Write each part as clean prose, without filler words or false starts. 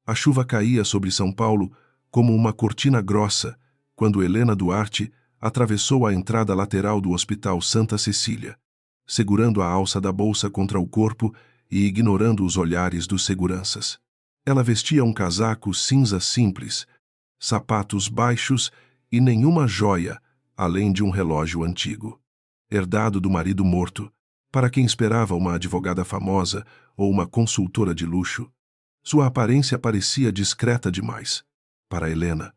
A chuva caía sobre São Paulo como uma cortina grossa quando Helena Duarte atravessou a entrada lateral do Hospital Santa Cecília, segurando a alça da bolsa contra o corpo e ignorando os olhares dos seguranças. Ela vestia um casaco cinza simples, sapatos baixos e nenhuma joia, além de um relógio antigo, herdado do marido morto, para quem esperava uma advogada famosa ou uma consultora de luxo. Sua aparência parecia discreta demais. Para Helena,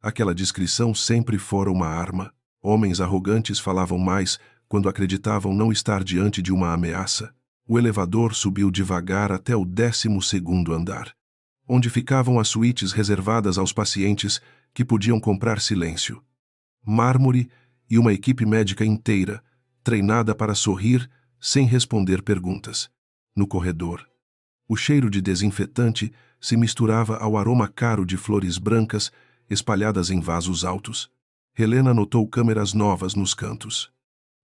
aquela discrição sempre fora uma arma. Homens arrogantes falavam mais quando acreditavam não estar diante de uma ameaça. O elevador subiu devagar até o 12º andar, onde ficavam as suítes reservadas aos pacientes que podiam comprar silêncio. Mármore e uma equipe médica inteira, treinada para sorrir sem responder perguntas. No corredor, o cheiro de desinfetante se misturava ao aroma caro de flores brancas espalhadas em vasos altos. Helena notou câmeras novas nos cantos.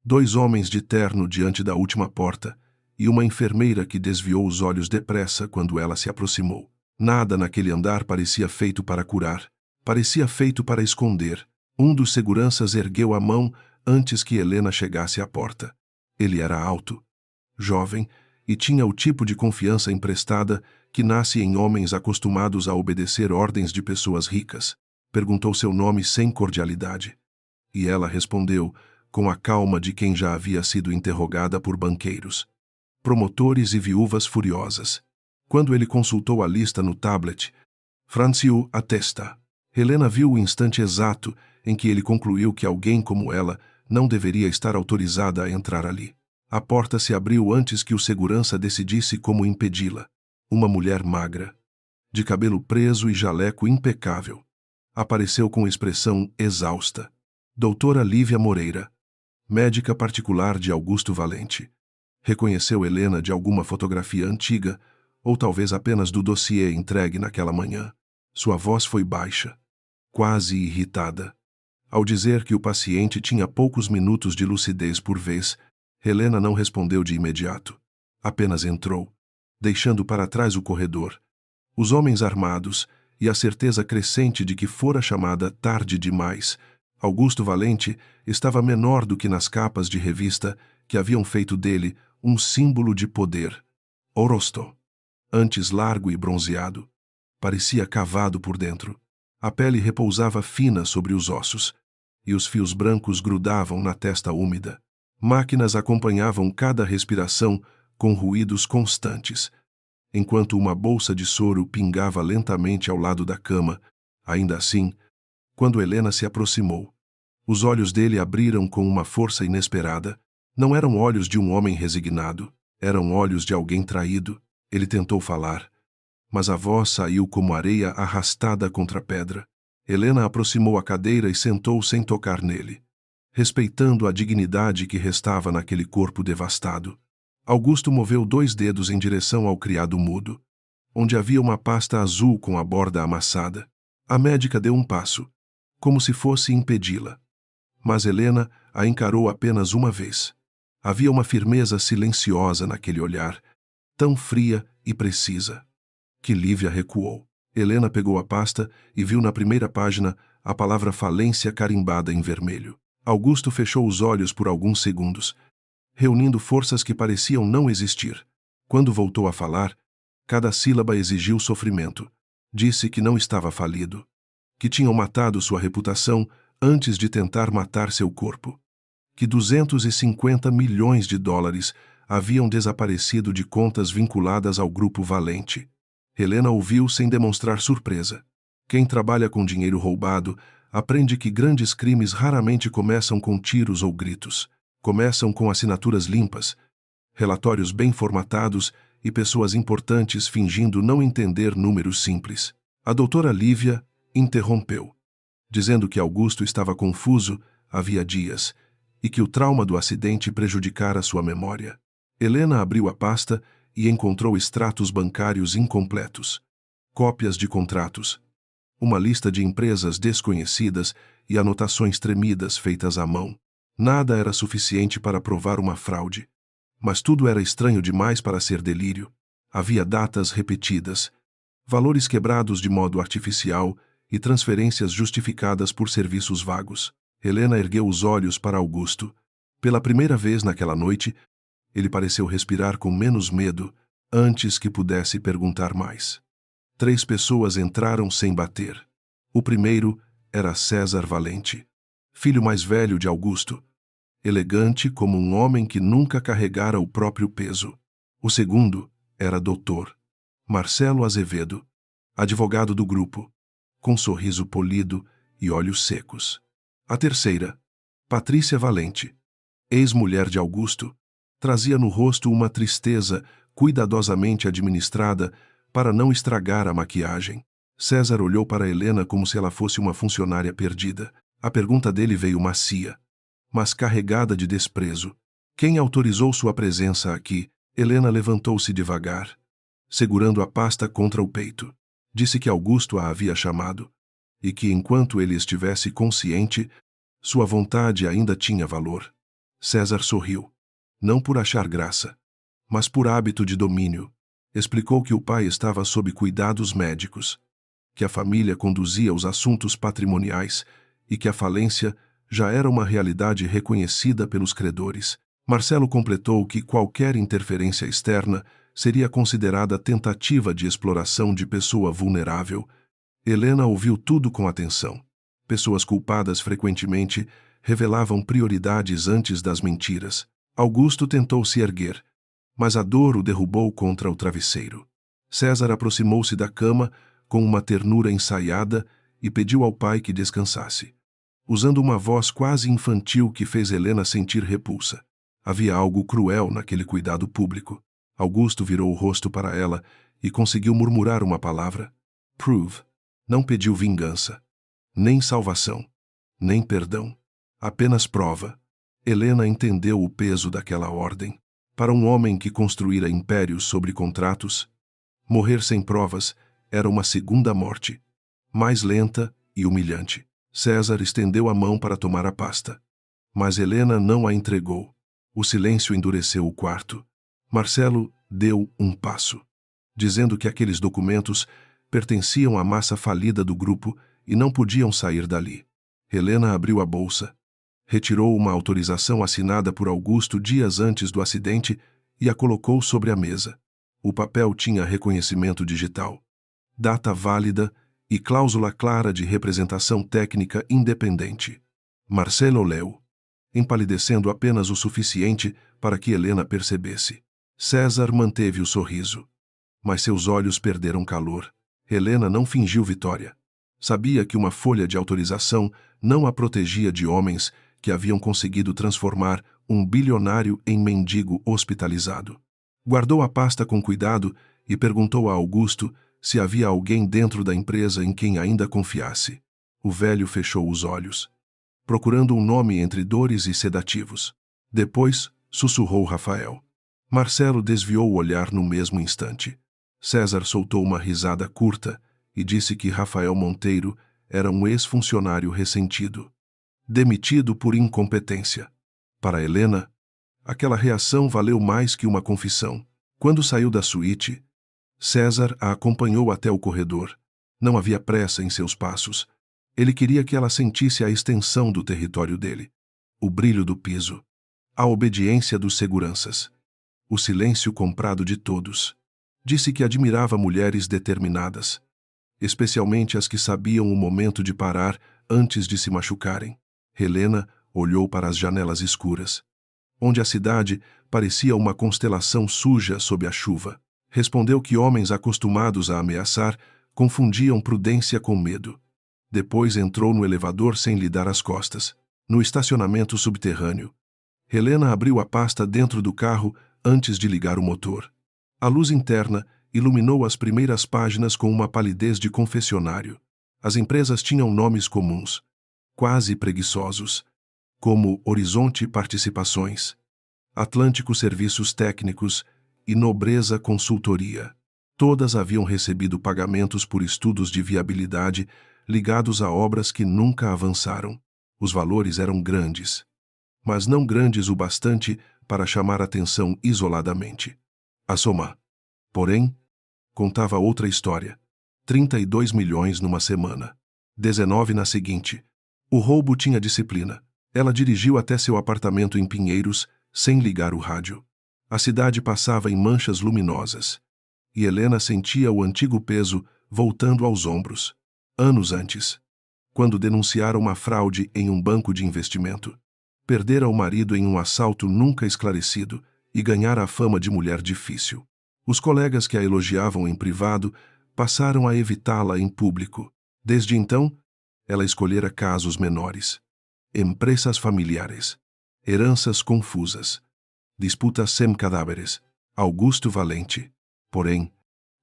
2 homens de terno diante da última porta e uma enfermeira que desviou os olhos depressa quando ela se aproximou. Nada naquele andar parecia feito para curar. Parecia feito para esconder. Um dos seguranças ergueu a mão antes que Helena chegasse à porta. Ele era alto, jovem e tinha o tipo de confiança emprestada que nasce em homens acostumados a obedecer ordens de pessoas ricas. Perguntou seu nome sem cordialidade. E ela respondeu com a calma de quem já havia sido interrogada por banqueiros, promotores e viúvas furiosas. Quando ele consultou a lista no tablet, franziu a testa. Helena viu o instante exato em que ele concluiu que alguém como ela não deveria estar autorizada a entrar ali. A porta se abriu antes que o segurança decidisse como impedi-la. Uma mulher magra, de cabelo preso e jaleco impecável, apareceu com expressão exausta. Doutora Lívia Moreira, médica particular de Augusto Valente. Reconheceu Helena de alguma fotografia antiga, ou talvez apenas do dossiê entregue naquela manhã. Sua voz foi baixa, quase irritada. Ao dizer que o paciente tinha poucos minutos de lucidez por vez, Helena não respondeu de imediato. Apenas entrou, deixando para trás o corredor, os homens armados e a certeza crescente de que fora chamada tarde demais. Augusto Valente estava menor do que nas capas de revista que haviam feito dele um símbolo de poder. O rosto, antes largo e bronzeado, parecia cavado por dentro. A pele repousava fina sobre os ossos, e os fios brancos grudavam na testa úmida. Máquinas acompanhavam cada respiração com ruídos constantes, enquanto uma bolsa de soro pingava lentamente ao lado da cama. Ainda assim, quando Helena se aproximou, os olhos dele abriram com uma força inesperada. Não eram olhos de um homem resignado, eram olhos de alguém traído. Ele tentou falar, mas a voz saiu como areia arrastada contra pedra. Helena aproximou a cadeira e sentou sem tocar nele, respeitando a dignidade que restava naquele corpo devastado. Augusto moveu 2 dedos em direção ao criado mudo, onde havia uma pasta azul com a borda amassada. A médica deu um passo, como se fosse impedi-la. Mas Helena a encarou apenas uma vez. Havia uma firmeza silenciosa naquele olhar, tão fria e precisa, que Lívia recuou. Helena pegou a pasta e viu na primeira página a palavra falência carimbada em vermelho. Augusto fechou os olhos por alguns segundos, reunindo forças que pareciam não existir. Quando voltou a falar, cada sílaba exigiu sofrimento. Disse que não estava falido, que tinham matado sua reputação antes de tentar matar seu corpo, que 250 milhões de dólares haviam desaparecido de contas vinculadas ao Grupo Valente. Helena ouviu sem demonstrar surpresa. Quem trabalha com dinheiro roubado aprende que grandes crimes raramente começam com tiros ou gritos. Começam com assinaturas limpas, relatórios bem formatados e pessoas importantes fingindo não entender números simples. A doutora Lívia interrompeu, dizendo que Augusto estava confuso havia dias e que o trauma do acidente prejudicara sua memória. Helena abriu a pasta e encontrou extratos bancários incompletos, cópias de contratos, uma lista de empresas desconhecidas e anotações tremidas feitas à mão. Nada era suficiente para provar uma fraude, mas tudo era estranho demais para ser delírio. Havia datas repetidas, valores quebrados de modo artificial e transferências justificadas por serviços vagos. Helena ergueu os olhos para Augusto. Pela primeira vez naquela noite, ele pareceu respirar com menos medo, antes que pudesse perguntar mais. 3 pessoas entraram sem bater. O primeiro era César Valente, filho mais velho de Augusto, elegante como um homem que nunca carregara o próprio peso. O segundo era Dr. Marcelo Azevedo, advogado do grupo, com sorriso polido e olhos secos. A terceira, Patrícia Valente, ex-mulher de Augusto, trazia no rosto uma tristeza cuidadosamente administrada para não estragar a maquiagem. César olhou para Helena como se ela fosse uma funcionária perdida. A pergunta dele veio macia, mas carregada de desprezo. Quem autorizou sua presença aqui? Helena levantou-se devagar, segurando a pasta contra o peito. Disse que Augusto a havia chamado, e que enquanto ele estivesse consciente, sua vontade ainda tinha valor. César sorriu, não por achar graça, mas por hábito de domínio. Explicou que o pai estava sob cuidados médicos, que a família conduzia os assuntos patrimoniais e que a falência já era uma realidade reconhecida pelos credores. Marcelo completou que qualquer interferência externa seria considerada tentativa de exploração de pessoa vulnerável. Helena ouviu tudo com atenção. Pessoas culpadas frequentemente revelavam prioridades antes das mentiras. Augusto tentou se erguer, mas a dor o derrubou contra o travesseiro. César aproximou-se da cama com uma ternura ensaiada e pediu ao pai que descansasse, usando uma voz quase infantil que fez Helena sentir repulsa. Havia algo cruel naquele cuidado público. Augusto virou o rosto para ela e conseguiu murmurar uma palavra. Prove. Não pediu vingança, nem salvação, nem perdão. Apenas prova. Helena entendeu o peso daquela ordem. Para um homem que construíra impérios sobre contratos, morrer sem provas era uma segunda morte, mais lenta e humilhante. César estendeu a mão para tomar a pasta, mas Helena não a entregou. O silêncio endureceu o quarto. Marcelo deu um passo, dizendo que aqueles documentos pertenciam à massa falida do grupo e não podiam sair dali. Helena abriu a bolsa, retirou uma autorização assinada por Augusto dias antes do acidente e a colocou sobre a mesa. O papel tinha reconhecimento digital, data válida e cláusula clara de representação técnica independente. Marcelo leu, empalidecendo apenas o suficiente para que Helena percebesse. César manteve o sorriso, mas seus olhos perderam calor. Helena não fingiu vitória. Sabia que uma folha de autorização não a protegia de homens que haviam conseguido transformar um bilionário em mendigo hospitalizado. Guardou a pasta com cuidado e perguntou a Augusto se havia alguém dentro da empresa em quem ainda confiasse. O velho fechou os olhos, procurando um nome entre dores e sedativos. Depois, sussurrou Rafael. Marcelo desviou o olhar no mesmo instante. César soltou uma risada curta e disse que Rafael Monteiro era um ex-funcionário ressentido, demitido por incompetência. Para Helena, aquela reação valeu mais que uma confissão. Quando saiu da suíte, César a acompanhou até o corredor. Não havia pressa em seus passos. Ele queria que ela sentisse a extensão do território dele, o brilho do piso, a obediência dos seguranças, o silêncio comprado de todos. Disse que admirava mulheres determinadas, especialmente as que sabiam o momento de parar antes de se machucarem. Helena olhou para as janelas escuras, onde a cidade parecia uma constelação suja sob a chuva. Respondeu que homens acostumados a ameaçar confundiam prudência com medo. Depois entrou no elevador sem lhe dar as costas. No estacionamento subterrâneo, Helena abriu a pasta dentro do carro antes de ligar o motor. A luz interna iluminou as primeiras páginas com uma palidez de confessionário. As empresas tinham nomes comuns, quase preguiçosos, como Horizonte Participações, Atlântico Serviços Técnicos e Nobreza Consultoria. Todas haviam recebido pagamentos por estudos de viabilidade ligados a obras que nunca avançaram. Os valores eram grandes, mas não grandes o bastante para chamar atenção isoladamente. A soma, porém, contava outra história. 32 milhões numa semana. 19 na seguinte. O roubo tinha disciplina. Ela dirigiu até seu apartamento em Pinheiros, sem ligar o rádio. A cidade passava em manchas luminosas. E Helena sentia o antigo peso voltando aos ombros. Anos antes, quando denunciara uma fraude em um banco de investimento, perdera o marido em um assalto nunca esclarecido e ganhara a fama de mulher difícil. Os colegas que a elogiavam em privado passaram a evitá-la em público. Desde então, ela escolhera casos menores. Empresas familiares. Heranças confusas. Disputas sem cadáveres. Augusto Valente. Porém,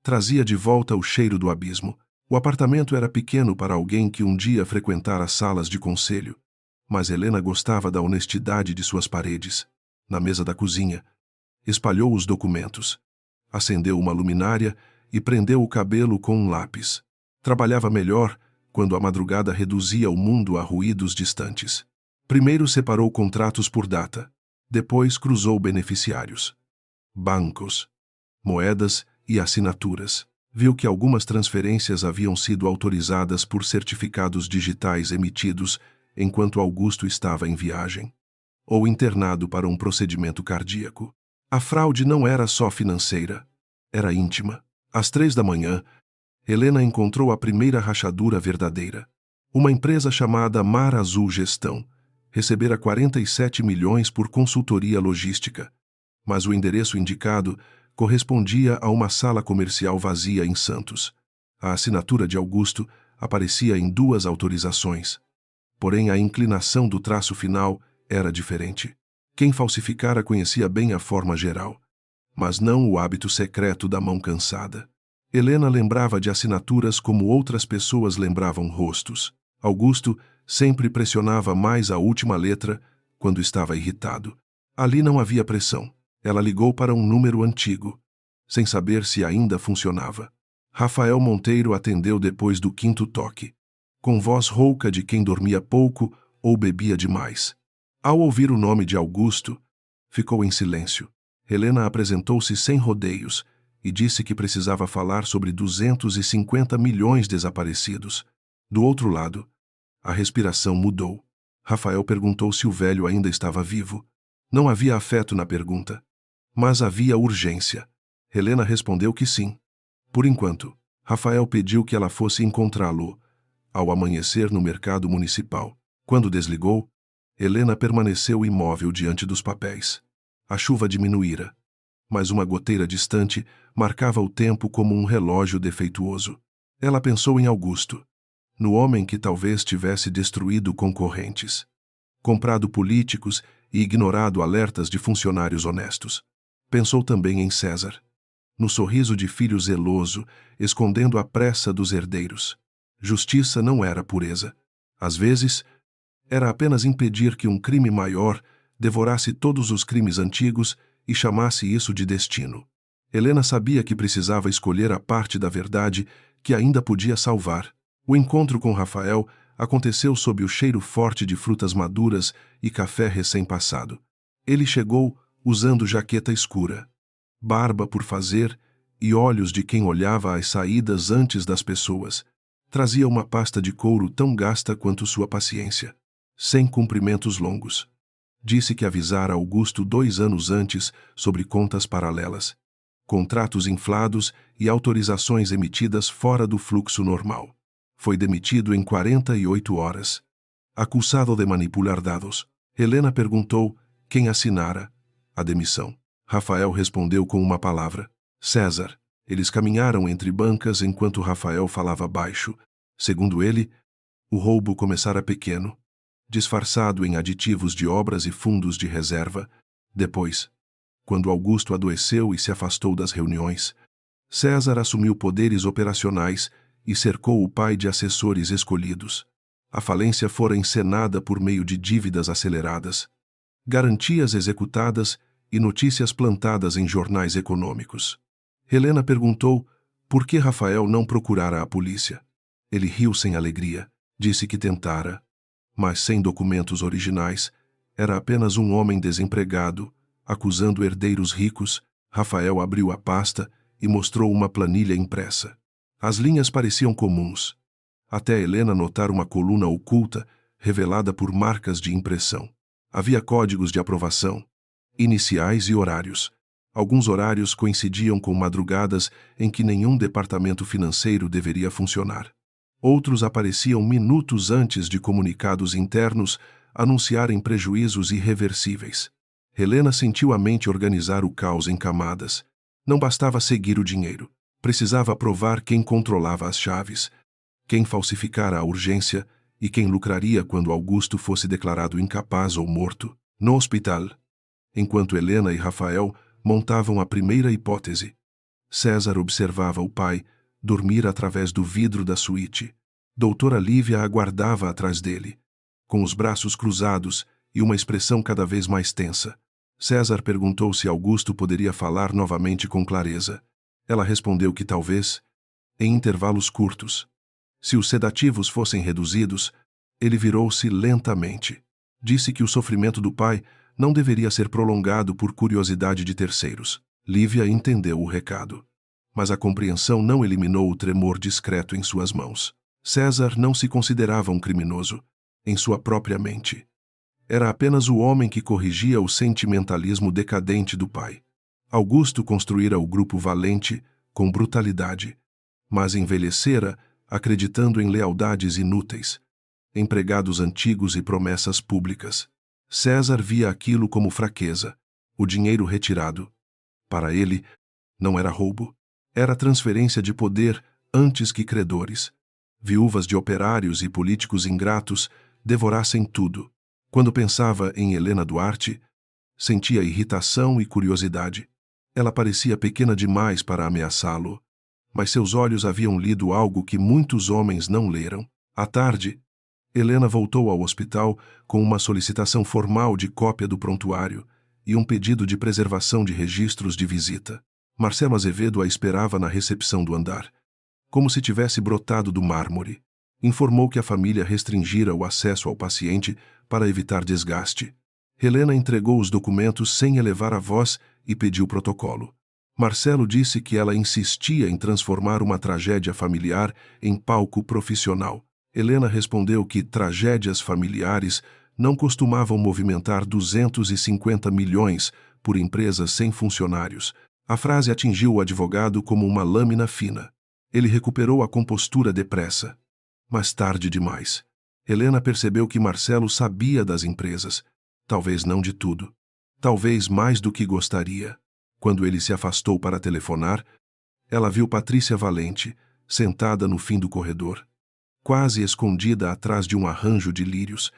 trazia de volta o cheiro do abismo. O apartamento era pequeno para alguém que um dia frequentara salas de conselho. Mas Helena gostava da honestidade de suas paredes. Na mesa da cozinha, espalhou os documentos. Acendeu uma luminária e prendeu o cabelo com um lápis. Trabalhava melhor quando a madrugada reduzia o mundo a ruídos distantes. Primeiro separou contratos por data. Depois cruzou beneficiários. Bancos, moedas e assinaturas. Viu que algumas transferências haviam sido autorizadas por certificados digitais emitidos enquanto Augusto estava em viagem, ou internado para um procedimento cardíaco. A fraude não era só financeira, era íntima. Às 3 da manhã, Helena encontrou a primeira rachadura verdadeira. Uma empresa chamada Mar Azul Gestão recebera 47 milhões por consultoria logística, mas o endereço indicado correspondia a uma sala comercial vazia em Santos. A assinatura de Augusto aparecia em 2 autorizações. Porém, a inclinação do traço final era diferente. Quem falsificara conhecia bem a forma geral, mas não o hábito secreto da mão cansada. Helena lembrava de assinaturas como outras pessoas lembravam rostos. Augusto sempre pressionava mais a última letra quando estava irritado. Ali não havia pressão. Ela ligou para um número antigo, sem saber se ainda funcionava. Rafael Monteiro atendeu depois do 5º toque, com voz rouca de quem dormia pouco ou bebia demais. Ao ouvir o nome de Augusto, ficou em silêncio. Helena apresentou-se sem rodeios e disse que precisava falar sobre 250 milhões desaparecidos. Do outro lado, a respiração mudou. Rafael perguntou se o velho ainda estava vivo. Não havia afeto na pergunta, mas havia urgência. Helena respondeu que sim. Por enquanto, Rafael pediu que ela fosse encontrá-lo ao amanhecer no mercado municipal. Quando desligou, Helena permaneceu imóvel diante dos papéis. A chuva diminuíra, mas uma goteira distante marcava o tempo como um relógio defeituoso. Ela pensou em Augusto, no homem que talvez tivesse destruído concorrentes, comprado políticos e ignorado alertas de funcionários honestos. Pensou também em César, no sorriso de filho zeloso, escondendo a pressa dos herdeiros. Justiça não era pureza. Às vezes, era apenas impedir que um crime maior devorasse todos os crimes antigos e chamasse isso de destino. Helena sabia que precisava escolher a parte da verdade que ainda podia salvar. O encontro com Rafael aconteceu sob o cheiro forte de frutas maduras e café recém-passado. Ele chegou usando jaqueta escura, barba por fazer e olhos de quem olhava as saídas antes das pessoas. Trazia uma pasta de couro tão gasta quanto sua paciência, sem cumprimentos longos. Disse que avisara Augusto 2 anos antes sobre contas paralelas, contratos inflados e autorizações emitidas fora do fluxo normal. Foi demitido em 48 horas. Acusado de manipular dados. Helena perguntou quem assinara a demissão. Rafael respondeu com uma palavra: César. Eles caminharam entre bancas enquanto Rafael falava baixo. Segundo ele, o roubo começara pequeno, disfarçado em aditivos de obras e fundos de reserva. Depois, quando Augusto adoeceu e se afastou das reuniões, César assumiu poderes operacionais e cercou o pai de assessores escolhidos. A falência fora encenada por meio de dívidas aceleradas, garantias executadas e notícias plantadas em jornais econômicos. Helena perguntou por que Rafael não procurara a polícia. Ele riu sem alegria, disse que tentara, mas sem documentos originais. Era apenas um homem desempregado, acusando herdeiros ricos. Rafael abriu a pasta e mostrou uma planilha impressa. As linhas pareciam comuns, até Helena notar uma coluna oculta, revelada por marcas de impressão. Havia códigos de aprovação, iniciais e horários. Alguns horários coincidiam com madrugadas em que nenhum departamento financeiro deveria funcionar. Outros apareciam minutos antes de comunicados internos anunciarem prejuízos irreversíveis. Helena sentiu a mente organizar o caos em camadas. Não bastava seguir o dinheiro. Precisava provar quem controlava as chaves, quem falsificara a urgência e quem lucraria quando Augusto fosse declarado incapaz ou morto. No hospital, enquanto Helena e Rafael montavam a primeira hipótese, César observava o pai dormir através do vidro da suíte. Doutora Lívia aguardava atrás dele, com os braços cruzados e uma expressão cada vez mais tensa. César perguntou se Augusto poderia falar novamente com clareza. Ela respondeu que talvez, em intervalos curtos. Se os sedativos fossem reduzidos, ele virou-se lentamente. Disse que o sofrimento do pai não deveria ser prolongado por curiosidade de terceiros. Lívia entendeu o recado, mas a compreensão não eliminou o tremor discreto em suas mãos. César não se considerava um criminoso, em sua própria mente. Era apenas o homem que corrigia o sentimentalismo decadente do pai. Augusto construíra o grupo valente com brutalidade, mas envelhecera acreditando em lealdades inúteis, empregados antigos e promessas públicas. César via aquilo como fraqueza, o dinheiro retirado. Para ele, não era roubo, era transferência de poder antes que credores. Viúvas de operários e políticos ingratos devorassem tudo. Quando pensava em Helena Duarte, sentia irritação e curiosidade. Ela parecia pequena demais para ameaçá-lo, mas seus olhos haviam lido algo que muitos homens não leram. À tarde, Helena voltou ao hospital com uma solicitação formal de cópia do prontuário e um pedido de preservação de registros de visita. Marcelo Azevedo a esperava na recepção do andar, como se tivesse brotado do mármore. Informou que a família restringira o acesso ao paciente para evitar desgaste. Helena entregou os documentos sem elevar a voz e pediu protocolo. Marcelo disse que ela insistia em transformar uma tragédia familiar em palco profissional. Helena respondeu que tragédias familiares não costumavam movimentar 250 milhões por empresas sem funcionários. A frase atingiu o advogado como uma lâmina fina. Ele recuperou a compostura depressa. Mas tarde demais. Helena percebeu que Marcelo sabia das empresas. Talvez não de tudo. Talvez mais do que gostaria. Quando ele se afastou para telefonar, ela viu Patrícia Valente, sentada no fim do corredor, quase escondida atrás de um arranjo de lírios.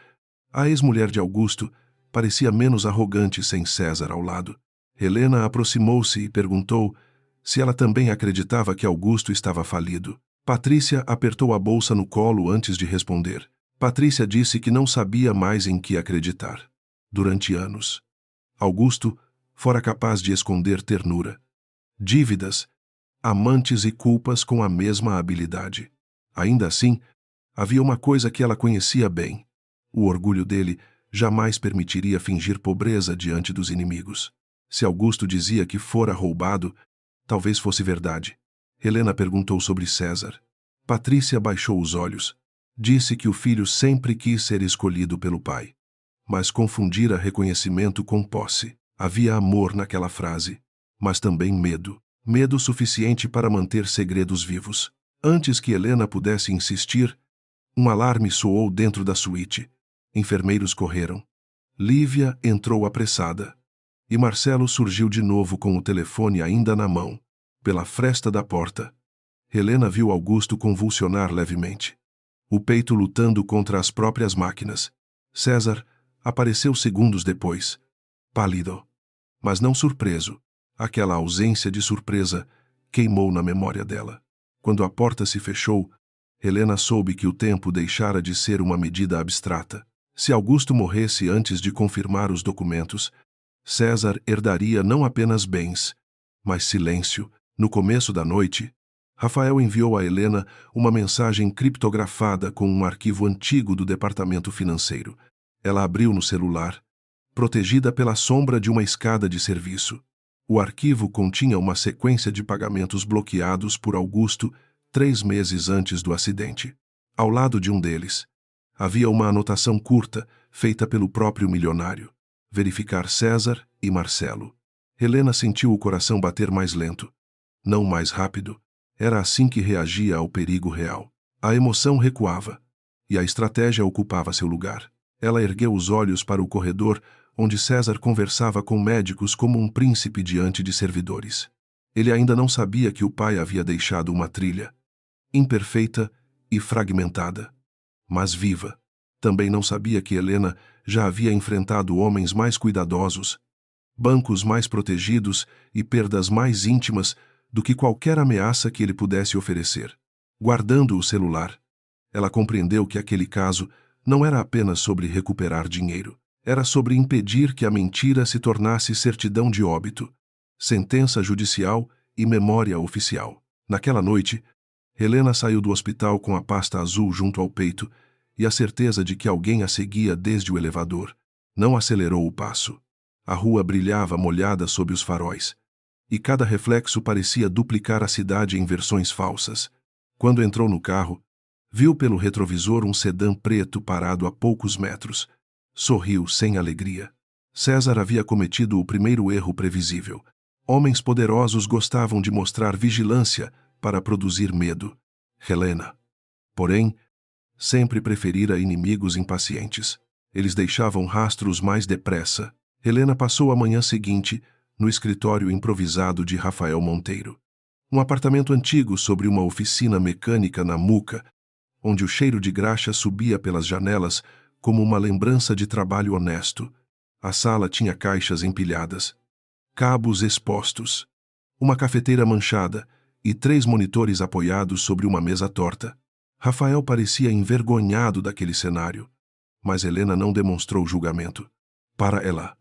A ex-mulher de Augusto parecia menos arrogante sem César ao lado. Helena aproximou-se e perguntou se ela também acreditava que Augusto estava falido. Patrícia apertou a bolsa no colo antes de responder. Patrícia disse que não sabia mais em que acreditar. Durante anos, Augusto fora capaz de esconder ternura, dívidas, amantes e culpas com a mesma habilidade. Ainda assim, havia uma coisa que ela conhecia bem. O orgulho dele jamais permitiria fingir pobreza diante dos inimigos. Se Augusto dizia que fora roubado, talvez fosse verdade. Helena perguntou sobre César. Patrícia baixou os olhos. Disse que o filho sempre quis ser escolhido pelo pai, mas confundira reconhecimento com posse. Havia amor naquela frase, mas também medo. Medo suficiente para manter segredos vivos. Antes que Helena pudesse insistir, um alarme soou dentro da suíte. Enfermeiros correram. Lívia entrou apressada. E Marcelo surgiu de novo com o telefone ainda na mão, pela fresta da porta. Helena viu Augusto convulsionar levemente, o peito lutando contra as próprias máquinas. César apareceu segundos depois, pálido, mas não surpreso. Aquela ausência de surpresa queimou na memória dela. Quando a porta se fechou, Helena soube que o tempo deixara de ser uma medida abstrata. Se Augusto morresse antes de confirmar os documentos, César herdaria não apenas bens, mas silêncio. No começo da noite, Rafael enviou a Helena uma mensagem criptografada com um arquivo antigo do departamento financeiro. Ela abriu no celular, protegida pela sombra de uma escada de serviço. O arquivo continha uma sequência de pagamentos bloqueados por Augusto 3 meses antes do acidente. Ao lado de um deles, havia uma anotação curta feita pelo próprio milionário: verificar César e Marcelo. Helena sentiu o coração bater mais lento, não mais rápido. Era assim que reagia ao perigo real. A emoção recuava, e a estratégia ocupava seu lugar. Ela ergueu os olhos para o corredor, onde César conversava com médicos como um príncipe diante de servidores. Ele ainda não sabia que o pai havia deixado uma trilha, imperfeita e fragmentada, mas viva. Também não sabia que Helena já havia enfrentado homens mais cuidadosos, bancos mais protegidos e perdas mais íntimas do que qualquer ameaça que ele pudesse oferecer. Guardando o celular, ela compreendeu que aquele caso não era apenas sobre recuperar dinheiro. Era sobre impedir que a mentira se tornasse certidão de óbito, sentença judicial e memória oficial. Naquela noite, Helena saiu do hospital com a pasta azul junto ao peito e a certeza de que alguém a seguia desde o elevador. Não acelerou o passo. A rua brilhava molhada sob os faróis, e cada reflexo parecia duplicar a cidade em versões falsas. Quando entrou no carro, viu pelo retrovisor um sedã preto parado a poucos metros. Sorriu sem alegria. César havia cometido o primeiro erro previsível. Homens poderosos gostavam de mostrar vigilância para produzir medo. Helena, porém, sempre preferira inimigos impacientes. Eles deixavam rastros mais depressa. Helena passou a manhã seguinte no escritório improvisado de Rafael Monteiro. Um apartamento antigo sobre uma oficina mecânica na Muca, onde o cheiro de graxa subia pelas janelas como uma lembrança de trabalho honesto. A sala tinha caixas empilhadas, cabos expostos, uma cafeteira manchada e 3 monitores apoiados sobre uma mesa torta. Rafael parecia envergonhado daquele cenário, mas Helena não demonstrou julgamento. Para ela,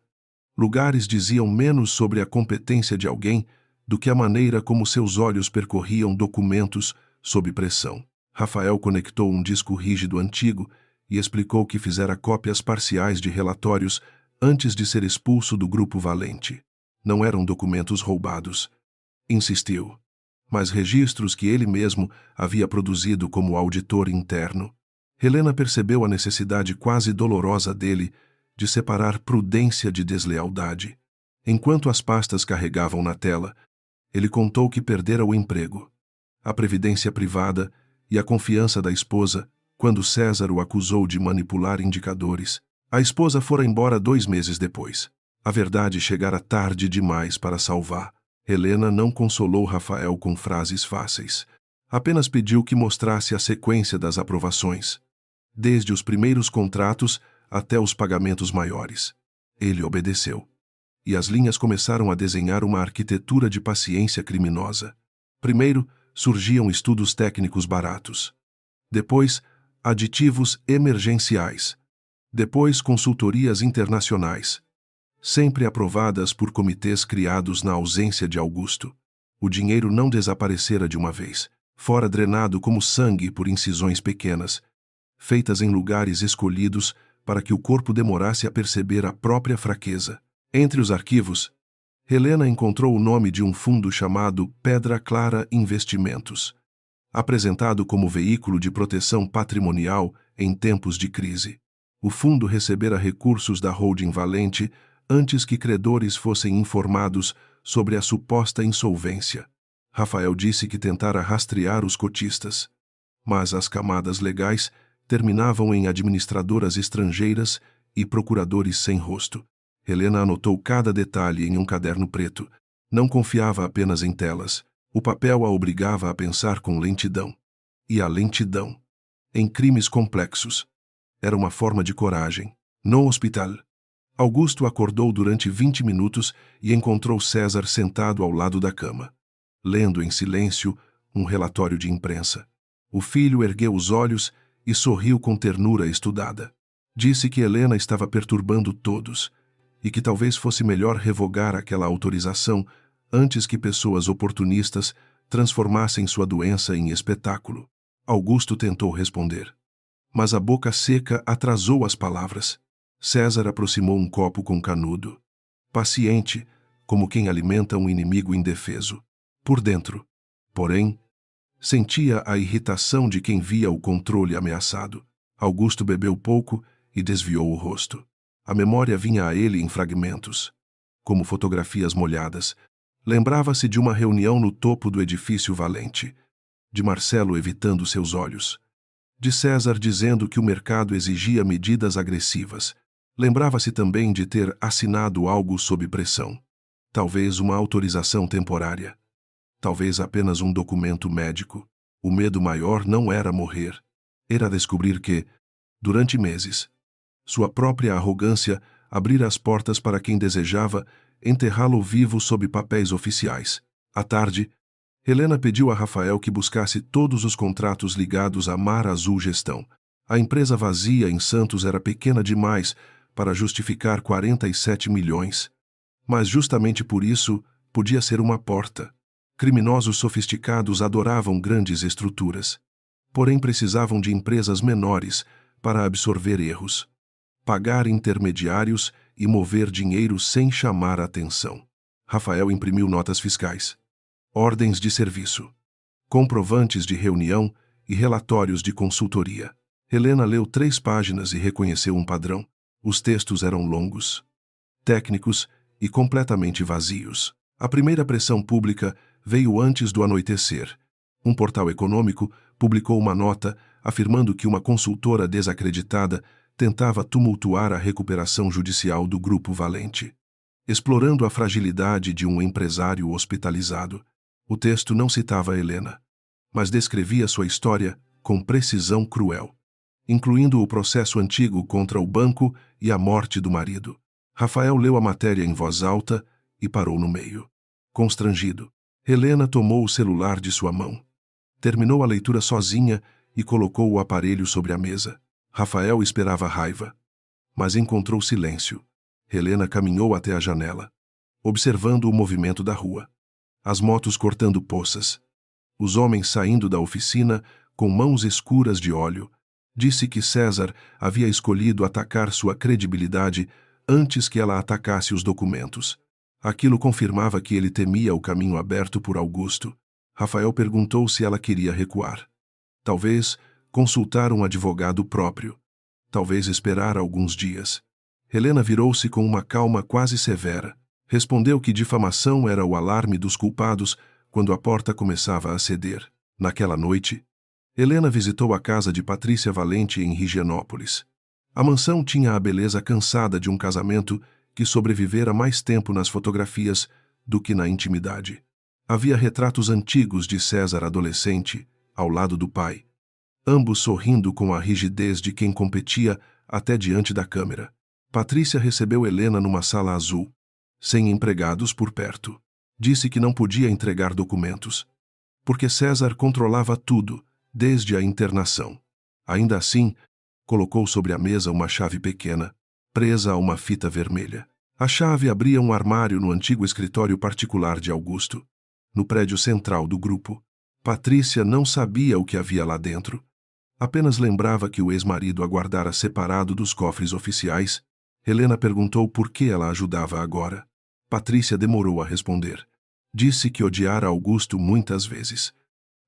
lugares diziam menos sobre a competência de alguém do que a maneira como seus olhos percorriam documentos sob pressão. Rafael conectou um disco rígido antigo e explicou que fizera cópias parciais de relatórios antes de ser expulso do Grupo Valente. Não eram documentos roubados, insistiu, mas registros que ele mesmo havia produzido como auditor interno. Helena percebeu a necessidade quase dolorosa dele de separar prudência de deslealdade. Enquanto as pastas carregavam na tela, ele contou que perdera o emprego, a previdência privada e a confiança da esposa quando César o acusou de manipular indicadores. A esposa fora embora 2 meses depois. A verdade chegara tarde demais para salvar. Helena não consolou Rafael com frases fáceis. Apenas pediu que mostrasse a sequência das aprovações, desde os primeiros contratos até os pagamentos maiores. Ele obedeceu. E as linhas começaram a desenhar uma arquitetura de paciência criminosa. Primeiro, surgiam estudos técnicos baratos. Depois, aditivos emergenciais. Depois, consultorias internacionais, sempre aprovadas por comitês criados na ausência de Augusto. O dinheiro não desaparecera de uma vez, fora drenado como sangue por incisões pequenas, feitas em lugares escolhidos para que o corpo demorasse a perceber a própria fraqueza. Entre os arquivos, Helena encontrou o nome de um fundo chamado Pedra Clara Investimentos, apresentado como veículo de proteção patrimonial em tempos de crise. O fundo recebera recursos da holding Valente antes que credores fossem informados sobre a suposta insolvência. Rafael disse que tentara rastrear os cotistas, mas as camadas legais terminavam em administradoras estrangeiras e procuradores sem rosto. Helena anotou cada detalhe em um caderno preto. Não confiava apenas em telas. O papel a obrigava a pensar com lentidão. E a lentidão, em crimes complexos, era uma forma de coragem. No hospital, Augusto acordou durante 20 minutos e encontrou César sentado ao lado da cama, lendo em silêncio um relatório de imprensa. O filho ergueu os olhos e sorriu com ternura estudada. Disse que Helena estava perturbando todos e que talvez fosse melhor revogar aquela autorização antes que pessoas oportunistas transformassem sua doença em espetáculo. Augusto tentou responder, mas a boca seca atrasou as palavras. César aproximou um copo com canudo, paciente, como quem alimenta um inimigo indefeso. Por dentro, porém, Sentia a irritação de quem via o controle ameaçado. Augusto bebeu pouco e desviou o rosto. A memória vinha a ele em fragmentos, como fotografias molhadas. Lembrava-se de uma reunião no topo do edifício Valente, de Marcelo evitando seus olhos, de César dizendo que o mercado exigia medidas agressivas. Lembrava-se também de ter assinado algo sob pressão. Talvez uma autorização temporária. Talvez apenas um documento médico. O medo maior não era morrer. Era descobrir que, durante meses, sua própria arrogância abrira as portas para quem desejava enterrá-lo vivo sob papéis oficiais. À tarde, Helena pediu a Rafael que buscasse todos os contratos ligados à Mar Azul Gestão. A empresa vazia em Santos era pequena demais para justificar 47 milhões. Mas justamente por isso, podia ser uma porta. Criminosos sofisticados adoravam grandes estruturas. Porém precisavam de empresas menores para absorver erros, pagar intermediários e mover dinheiro sem chamar a atenção. Rafael imprimiu notas fiscais, ordens de serviço, comprovantes de reunião e relatórios de consultoria. Helena leu 3 páginas e reconheceu um padrão. Os textos eram longos, técnicos e completamente vazios. A primeira pressão pública veio antes do anoitecer. Um portal econômico publicou uma nota afirmando que uma consultora desacreditada tentava tumultuar a recuperação judicial do Grupo Valente, explorando a fragilidade de um empresário hospitalizado. O texto não citava Helena, mas descrevia sua história com precisão cruel, incluindo o processo antigo contra o banco e a morte do marido. Rafael leu a matéria em voz alta e parou no meio. Constrangido, Helena tomou o celular de sua mão. Terminou a leitura sozinha e colocou o aparelho sobre a mesa. Rafael esperava raiva, mas encontrou silêncio. Helena caminhou até a janela, observando o movimento da rua. As motos cortando poças. Os homens saindo da oficina com mãos escuras de óleo. Disse que César havia escolhido atacar sua credibilidade antes que ela atacasse os documentos. Aquilo confirmava que ele temia o caminho aberto por Augusto. Rafael perguntou se ela queria recuar. Talvez consultar um advogado próprio. Talvez esperar alguns dias. Helena virou-se com uma calma quase severa. Respondeu que difamação era o alarme dos culpados quando a porta começava a ceder. Naquela noite, Helena visitou a casa de Patrícia Valente em Higienópolis. A mansão tinha a beleza cansada de um casamento que sobrevivera mais tempo nas fotografias do que na intimidade. Havia retratos antigos de César adolescente, ao lado do pai, ambos sorrindo com a rigidez de quem competia até diante da câmera. Patrícia recebeu Helena numa sala azul, sem empregados por perto. Disse que não podia entregar documentos, porque César controlava tudo, desde a internação. Ainda assim, colocou sobre a mesa uma chave pequena, presa a uma fita vermelha. A chave abria um armário no antigo escritório particular de Augusto, no prédio central do grupo. Patrícia não sabia o que havia lá dentro. Apenas lembrava que o ex-marido aguardara separado dos cofres oficiais. Helena perguntou por que ela ajudava agora. Patrícia demorou a responder. Disse que odiara Augusto muitas vezes,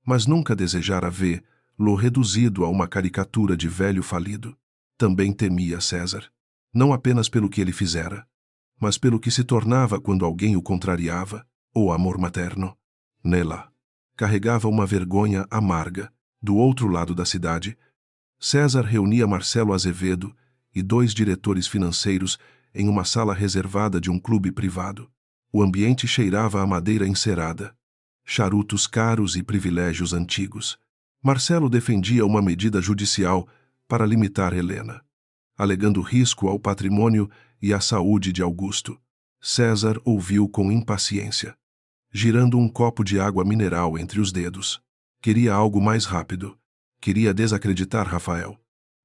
mas nunca desejara vê-lo reduzido a uma caricatura de velho falido. Também temia César, não apenas pelo que ele fizera, mas pelo que se tornava quando alguém o contrariava, o amor materno. Nela carregava uma vergonha amarga. Do outro lado da cidade, César reunia Marcelo Azevedo e 2 diretores financeiros em uma sala reservada de um clube privado. O ambiente cheirava a madeira encerada, charutos caros e privilégios antigos. Marcelo defendia uma medida judicial para limitar Helena, alegando risco ao patrimônio e à saúde de Augusto. César ouviu com impaciência, girando um copo de água mineral entre os dedos. Queria algo mais rápido. Queria desacreditar Rafael,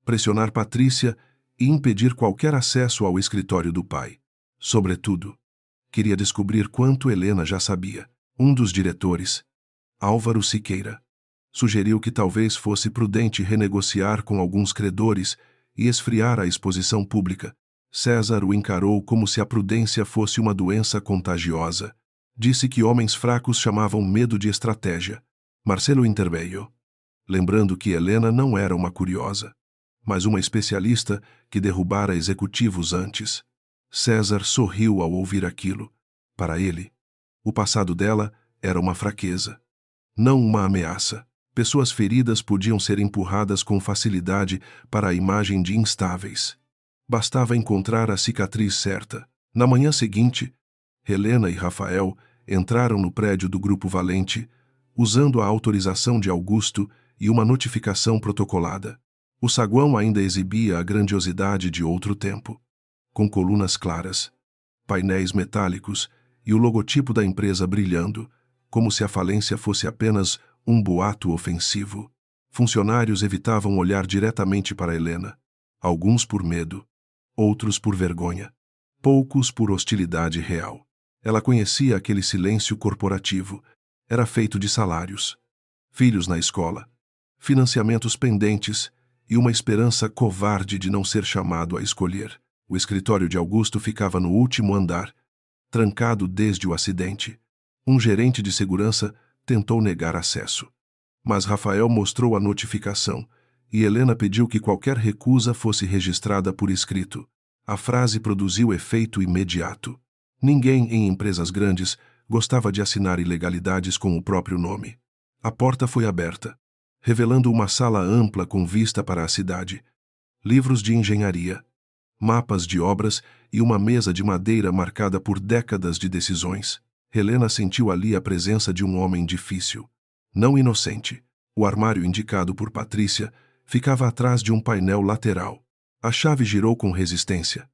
pressionar Patrícia e impedir qualquer acesso ao escritório do pai. Sobretudo, queria descobrir quanto Helena já sabia. Um dos diretores, Álvaro Siqueira, sugeriu que talvez fosse prudente renegociar com alguns credores e esfriar a exposição pública. César o encarou como se a prudência fosse uma doença contagiosa. Disse que homens fracos chamavam medo de estratégia. Marcelo interveio, lembrando que Helena não era uma curiosa, mas uma especialista que derrubara executivos antes. César sorriu ao ouvir aquilo. Para ele, o passado dela era uma fraqueza, não uma ameaça. Pessoas feridas podiam ser empurradas com facilidade para a imagem de instáveis. Bastava encontrar a cicatriz certa. Na manhã seguinte, Helena e Rafael entraram no prédio do Grupo Valente, usando a autorização de Augusto e uma notificação protocolada. O saguão ainda exibia a grandiosidade de outro tempo, com colunas claras, painéis metálicos e o logotipo da empresa brilhando, como se a falência fosse apenas um boato ofensivo. Funcionários evitavam olhar diretamente para Helena, alguns por medo, outros por vergonha, poucos por hostilidade real. Ela conhecia aquele silêncio corporativo. Era feito de salários, filhos na escola, financiamentos pendentes e uma esperança covarde de não ser chamado a escolher. O escritório de Augusto ficava no último andar, trancado desde o acidente. Um gerente de segurança tentou negar acesso, mas Rafael mostrou a notificação e Helena pediu que qualquer recusa fosse registrada por escrito. A frase produziu efeito imediato. Ninguém em empresas grandes gostava de assinar ilegalidades com o próprio nome. A porta foi aberta, revelando uma sala ampla com vista para a cidade, livros de engenharia, mapas de obras e uma mesa de madeira marcada por décadas de decisões. Helena sentiu ali a presença de um homem difícil, não inocente. O armário indicado por Patrícia ficava atrás de um painel lateral. A chave girou com resistência,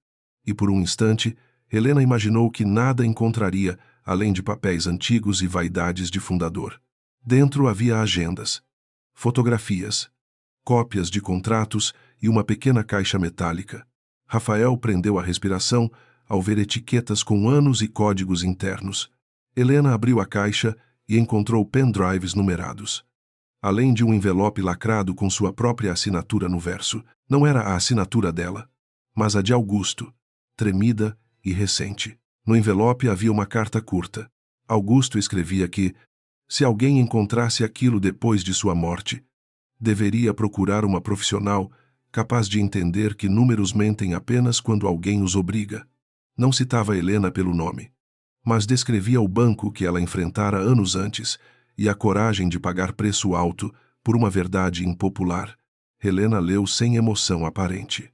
e por um instante, Helena imaginou que nada encontraria além de papéis antigos e vaidades de fundador. Dentro havia agendas, fotografias, cópias de contratos e uma pequena caixa metálica. Rafael prendeu a respiração ao ver etiquetas com anos e códigos internos. Helena abriu a caixa e encontrou pendrives numerados. Além de um envelope lacrado com sua própria assinatura no verso, não era a assinatura dela, mas a de Augusto, tremida e recente. No envelope havia uma carta curta. Augusto escrevia que, se alguém encontrasse aquilo depois de sua morte, deveria procurar uma profissional capaz de entender que números mentem apenas quando alguém os obriga. Não citava Helena pelo nome, mas descrevia o banco que ela enfrentara anos antes e a coragem de pagar preço alto por uma verdade impopular. Helena leu sem emoção aparente.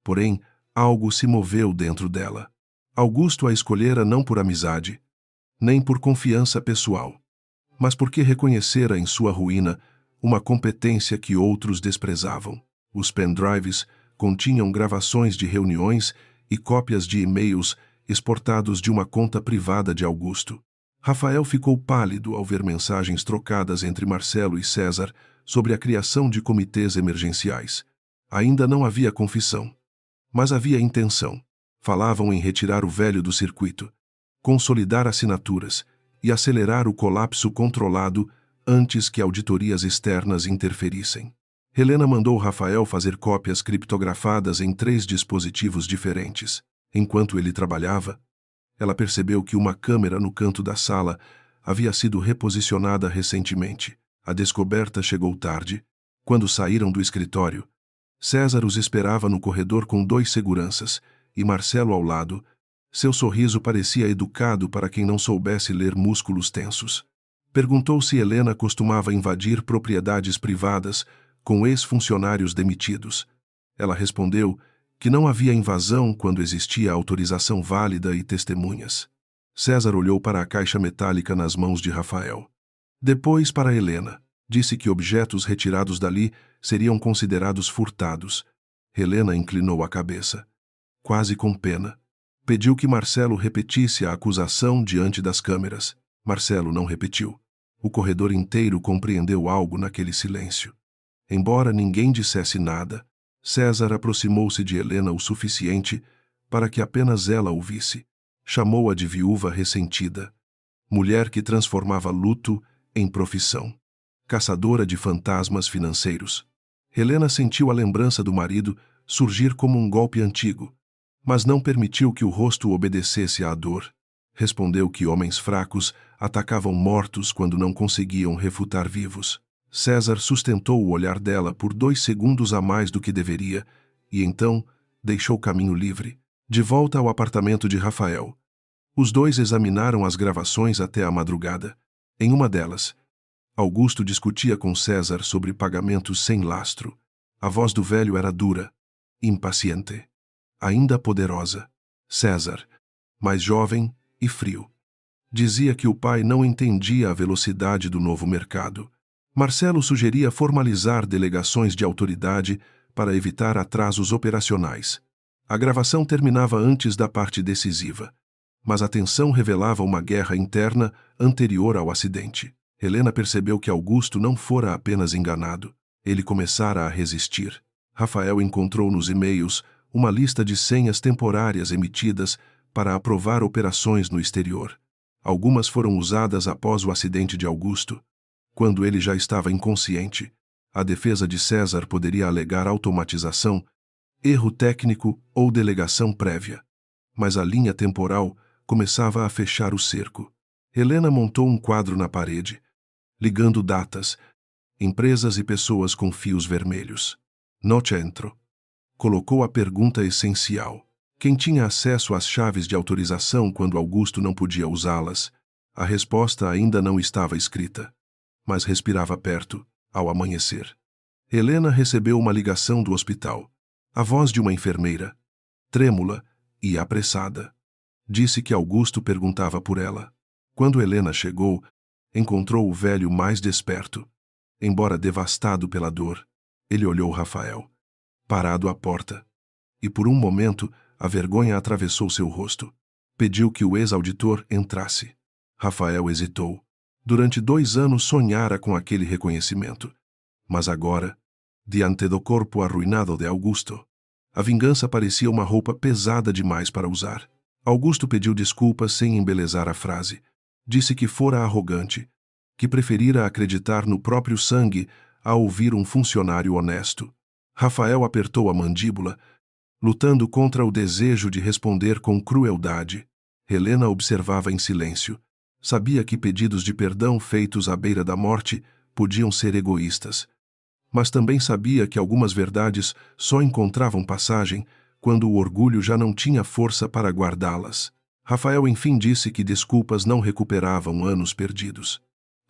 Porém, algo se moveu dentro dela. Augusto a escolhera não por amizade, nem por confiança pessoal, mas porque reconhecera em sua ruína uma competência que outros desprezavam. Os pendrives continham gravações de reuniões e cópias de e-mails exportados de uma conta privada de Augusto. Rafael ficou pálido ao ver mensagens trocadas entre Marcelo e César sobre a criação de comitês emergenciais. Ainda não havia confissão, mas havia intenção. Falavam em retirar o velho do circuito, consolidar assinaturas e acelerar o colapso controlado antes que auditorias externas interferissem. Helena mandou Rafael fazer cópias criptografadas em 3 dispositivos diferentes. Enquanto ele trabalhava, ela percebeu que uma câmera no canto da sala havia sido reposicionada recentemente. A descoberta chegou tarde. Quando saíram do escritório, César os esperava no corredor com 2 seguranças e Marcelo ao lado. Seu sorriso parecia educado para quem não soubesse ler músculos tensos. Perguntou se Helena costumava invadir propriedades privadas com ex-funcionários demitidos. Ela respondeu que não havia invasão quando existia autorização válida e testemunhas. César olhou para a caixa metálica nas mãos de Rafael. Depois para Helena. Disse que objetos retirados dali seriam considerados furtados. Helena inclinou a cabeça, quase com pena. Pediu que Marcelo repetisse a acusação diante das câmeras. Marcelo não repetiu. O corredor inteiro compreendeu algo naquele silêncio. Embora ninguém dissesse nada, César aproximou-se de Helena o suficiente para que apenas ela ouvisse. Chamou-a de viúva ressentida, mulher que transformava luto em profissão, caçadora de fantasmas financeiros. Helena sentiu a lembrança do marido surgir como um golpe antigo, mas não permitiu que o rosto obedecesse à dor. Respondeu que homens fracos atacavam mortos quando não conseguiam refutar vivos. César sustentou o olhar dela por 2 segundos a mais do que deveria e então deixou caminho livre. De volta ao apartamento de Rafael. Os dois examinaram as gravações até a madrugada. Em uma delas, Augusto discutia com César sobre pagamentos sem lastro. A voz do velho era dura, impaciente, ainda poderosa. César, mais jovem e frio, dizia que o pai não entendia a velocidade do novo mercado. Marcelo sugeria formalizar delegações de autoridade para evitar atrasos operacionais. A gravação terminava antes da parte decisiva, mas a tensão revelava uma guerra interna anterior ao acidente. Helena percebeu que Augusto não fora apenas enganado, ele começara a resistir. Rafael encontrou nos e-mails uma lista de senhas temporárias emitidas para aprovar operações no exterior. Algumas foram usadas após o acidente de Augusto, quando ele já estava inconsciente. A defesa de César poderia alegar automatização, erro técnico ou delegação prévia. Mas a linha temporal começava a fechar o cerco. Helena montou um quadro na parede, ligando datas, empresas e pessoas com fios vermelhos. No centro, colocou a pergunta essencial. Quem tinha acesso às chaves de autorização quando Augusto não podia usá-las? A resposta ainda não estava escrita, mas respirava perto, ao amanhecer. Helena recebeu uma ligação do hospital. A voz de uma enfermeira, trêmula e apressada, disse que Augusto perguntava por ela. Quando Helena chegou, encontrou o velho mais desperto. Embora devastado pela dor, ele olhou Rafael, parado à porta, e por um momento a vergonha atravessou seu rosto. Pediu que o ex-auditor entrasse. Rafael hesitou. Durante 2 anos sonhara com aquele reconhecimento. Mas agora, diante do corpo arruinado de Augusto, a vingança parecia uma roupa pesada demais para usar. Augusto pediu desculpas sem embelezar a frase. Disse que fora arrogante, que preferira acreditar no próprio sangue a ouvir um funcionário honesto. Rafael apertou a mandíbula, lutando contra o desejo de responder com crueldade. Helena observava em silêncio. Sabia que pedidos de perdão feitos à beira da morte podiam ser egoístas. Mas também sabia que algumas verdades só encontravam passagem quando o orgulho já não tinha força para guardá-las. Rafael enfim disse que desculpas não recuperavam anos perdidos.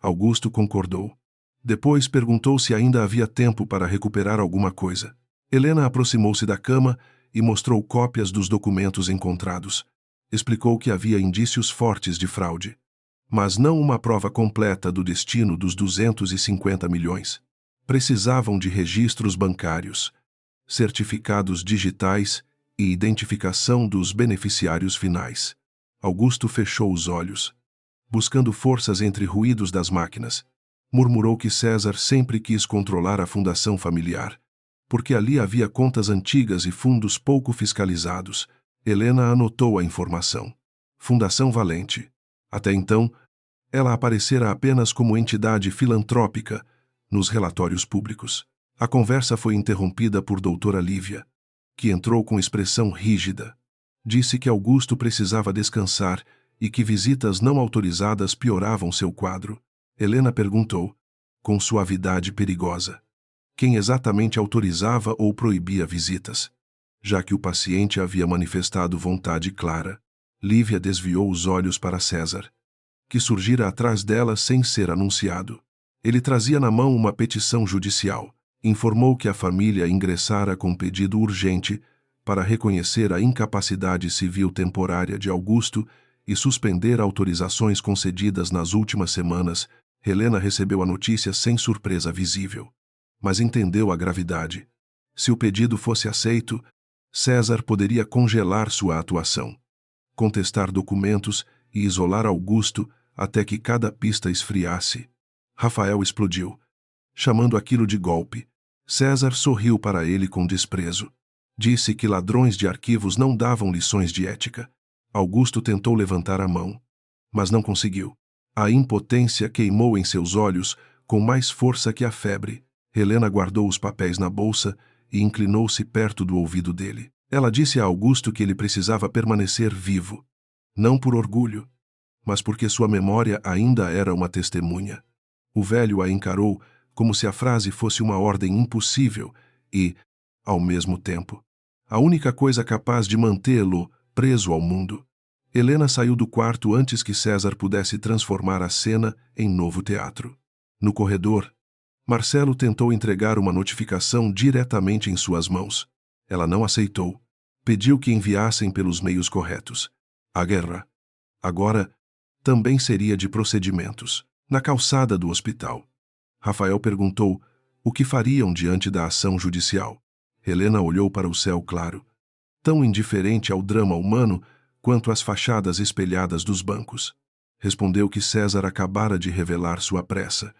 Augusto concordou. Depois perguntou se ainda havia tempo para recuperar alguma coisa. Helena aproximou-se da cama e mostrou cópias dos documentos encontrados. Explicou que havia indícios fortes de fraude, mas não uma prova completa do destino dos 250 milhões. Precisavam de registros bancários, certificados digitais e identificação dos beneficiários finais. Augusto fechou os olhos, buscando forças entre ruídos das máquinas. Murmurou que César sempre quis controlar a fundação familiar, porque ali havia contas antigas e fundos pouco fiscalizados. Helena anotou a informação. Fundação Valente. Até então, ela aparecera apenas como entidade filantrópica nos relatórios públicos. A conversa foi interrompida por doutora Lívia, que entrou com expressão rígida. Disse que Augusto precisava descansar e que visitas não autorizadas pioravam seu quadro. Helena perguntou, com suavidade perigosa, quem exatamente autorizava ou proibia visitas. Já que o paciente havia manifestado vontade clara, Lívia desviou os olhos para César, que surgira atrás dela sem ser anunciado. Ele trazia na mão uma petição judicial. Informou que a família ingressara com pedido urgente para reconhecer a incapacidade civil temporária de Augusto e suspender autorizações concedidas nas últimas semanas. Helena recebeu a notícia sem surpresa visível, mas entendeu a gravidade. Se o pedido fosse aceito, César poderia congelar sua atuação, contestar documentos e isolar Augusto até que cada pista esfriasse. Rafael explodiu, chamando aquilo de golpe. César sorriu para ele com desprezo. Disse que ladrões de arquivos não davam lições de ética. Augusto tentou levantar a mão, mas não conseguiu. A impotência queimou em seus olhos com mais força que a febre. Helena guardou os papéis na bolsa e inclinou-se perto do ouvido dele. Ela disse a Augusto que ele precisava permanecer vivo, não por orgulho, mas porque sua memória ainda era uma testemunha. O velho a encarou como se a frase fosse uma ordem impossível e, ao mesmo tempo, a única coisa capaz de mantê-lo preso ao mundo. Helena saiu do quarto antes que César pudesse transformar a cena em novo teatro. No corredor, Marcelo tentou entregar uma notificação diretamente em suas mãos. Ela não aceitou. Pediu que enviassem pelos meios corretos. A guerra, agora, também seria de procedimentos. Na calçada do hospital, Rafael perguntou o que fariam diante da ação judicial. Helena olhou para o céu claro, tão indiferente ao drama humano quanto às fachadas espelhadas dos bancos. Respondeu que César acabara de revelar sua pressa.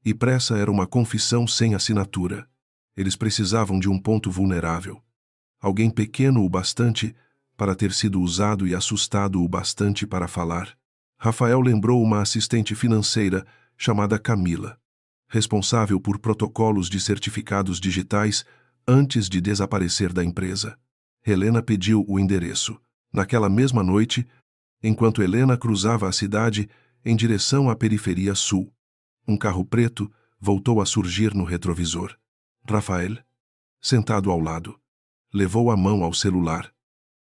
E pressa era uma confissão sem assinatura. Eles precisavam de um ponto vulnerável. Alguém pequeno o bastante para ter sido usado e assustado o bastante para falar. Rafael lembrou uma assistente financeira chamada Camila, responsável por protocolos de certificados digitais antes de desaparecer da empresa. Helena pediu o endereço. Naquela mesma noite, enquanto Helena cruzava a cidade em direção à periferia sul, um carro preto voltou a surgir no retrovisor. Rafael, sentado ao lado, levou a mão ao celular,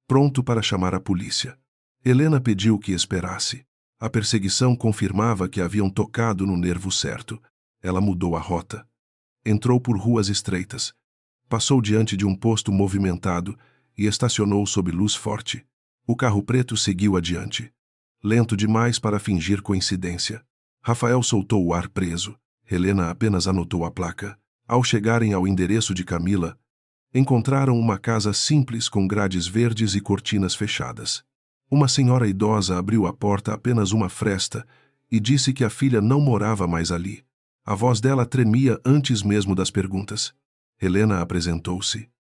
pronto para chamar a polícia. Helena pediu que esperasse. A perseguição confirmava que haviam tocado no nervo certo. Ela mudou a rota. Entrou por ruas estreitas. Passou diante de um posto movimentado e estacionou sob luz forte. O carro preto seguiu adiante, lento demais para fingir coincidência. Rafael soltou o ar preso. Helena apenas anotou a placa. Ao chegarem ao endereço de Camila, encontraram uma casa simples com grades verdes e cortinas fechadas. Uma senhora idosa abriu a porta apenas uma fresta e disse que a filha não morava mais ali. A voz dela tremia antes mesmo das perguntas. Helena apresentou-se.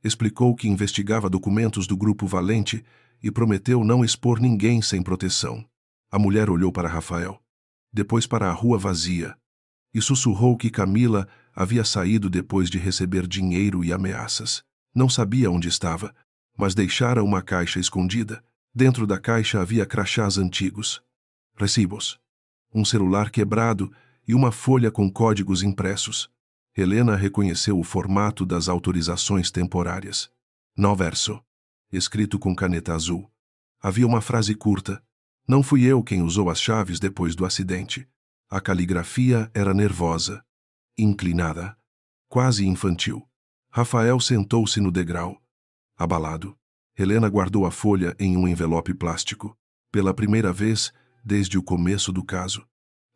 Explicou que investigava documentos do Grupo Valente e prometeu não expor ninguém sem proteção. A mulher olhou para Rafael, depois para a rua vazia, e sussurrou que Camila havia saído depois de receber dinheiro e ameaças. Não sabia onde estava, mas deixara uma caixa escondida. Dentro da caixa havia crachás antigos, recibos, um celular quebrado e uma folha com códigos impressos. Helena reconheceu o formato das autorizações temporárias. No verso, escrito com caneta azul, havia uma frase curta: "Não fui eu quem usou as chaves depois do acidente." A caligrafia era nervosa, inclinada, quase infantil. Rafael sentou-se no degrau, abalado. Helena guardou a folha em um envelope plástico. Pela primeira vez, desde o começo do caso,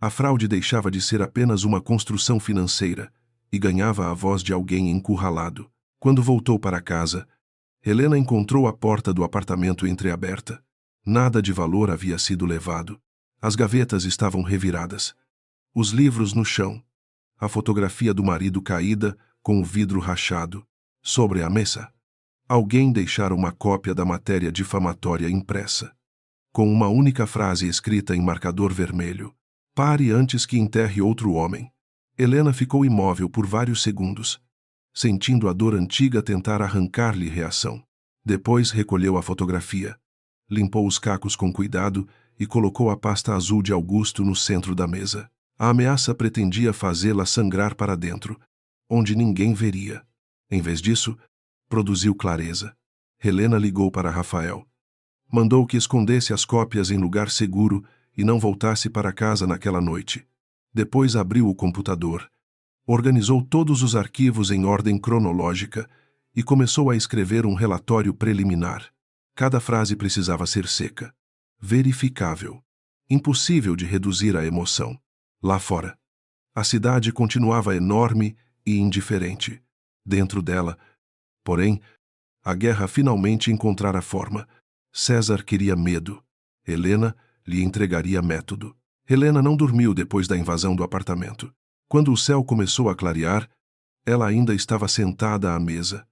a fraude deixava de ser apenas uma construção financeira e ganhava a voz de alguém encurralado. Quando voltou para casa, Helena encontrou a porta do apartamento entreaberta. Nada de valor havia sido levado. As gavetas estavam reviradas. Os livros no chão. A fotografia do marido caída, com o vidro rachado. Sobre a mesa, alguém deixara uma cópia da matéria difamatória impressa, com uma única frase escrita em marcador vermelho: "Pare antes que enterre outro homem." Helena ficou imóvel por vários segundos, sentindo a dor antiga tentar arrancar-lhe reação. Depois recolheu a fotografia, limpou os cacos com cuidado e colocou a pasta azul de Augusto no centro da mesa. A ameaça pretendia fazê-la sangrar para dentro, onde ninguém veria. Em vez disso, produziu clareza. Helena ligou para Rafael. Mandou que escondesse as cópias em lugar seguro e não voltasse para casa naquela noite. Depois abriu o computador, organizou todos os arquivos em ordem cronológica e começou a escrever um relatório preliminar. Cada frase precisava ser seca, verificável, impossível de reduzir a emoção. Lá fora, a cidade continuava enorme e indiferente. Dentro dela, porém, a guerra finalmente encontrara forma. César queria medo. Helena lhe entregaria método. Helena não dormiu depois da invasão do apartamento. Quando o céu começou a clarear, ela ainda estava sentada à mesa,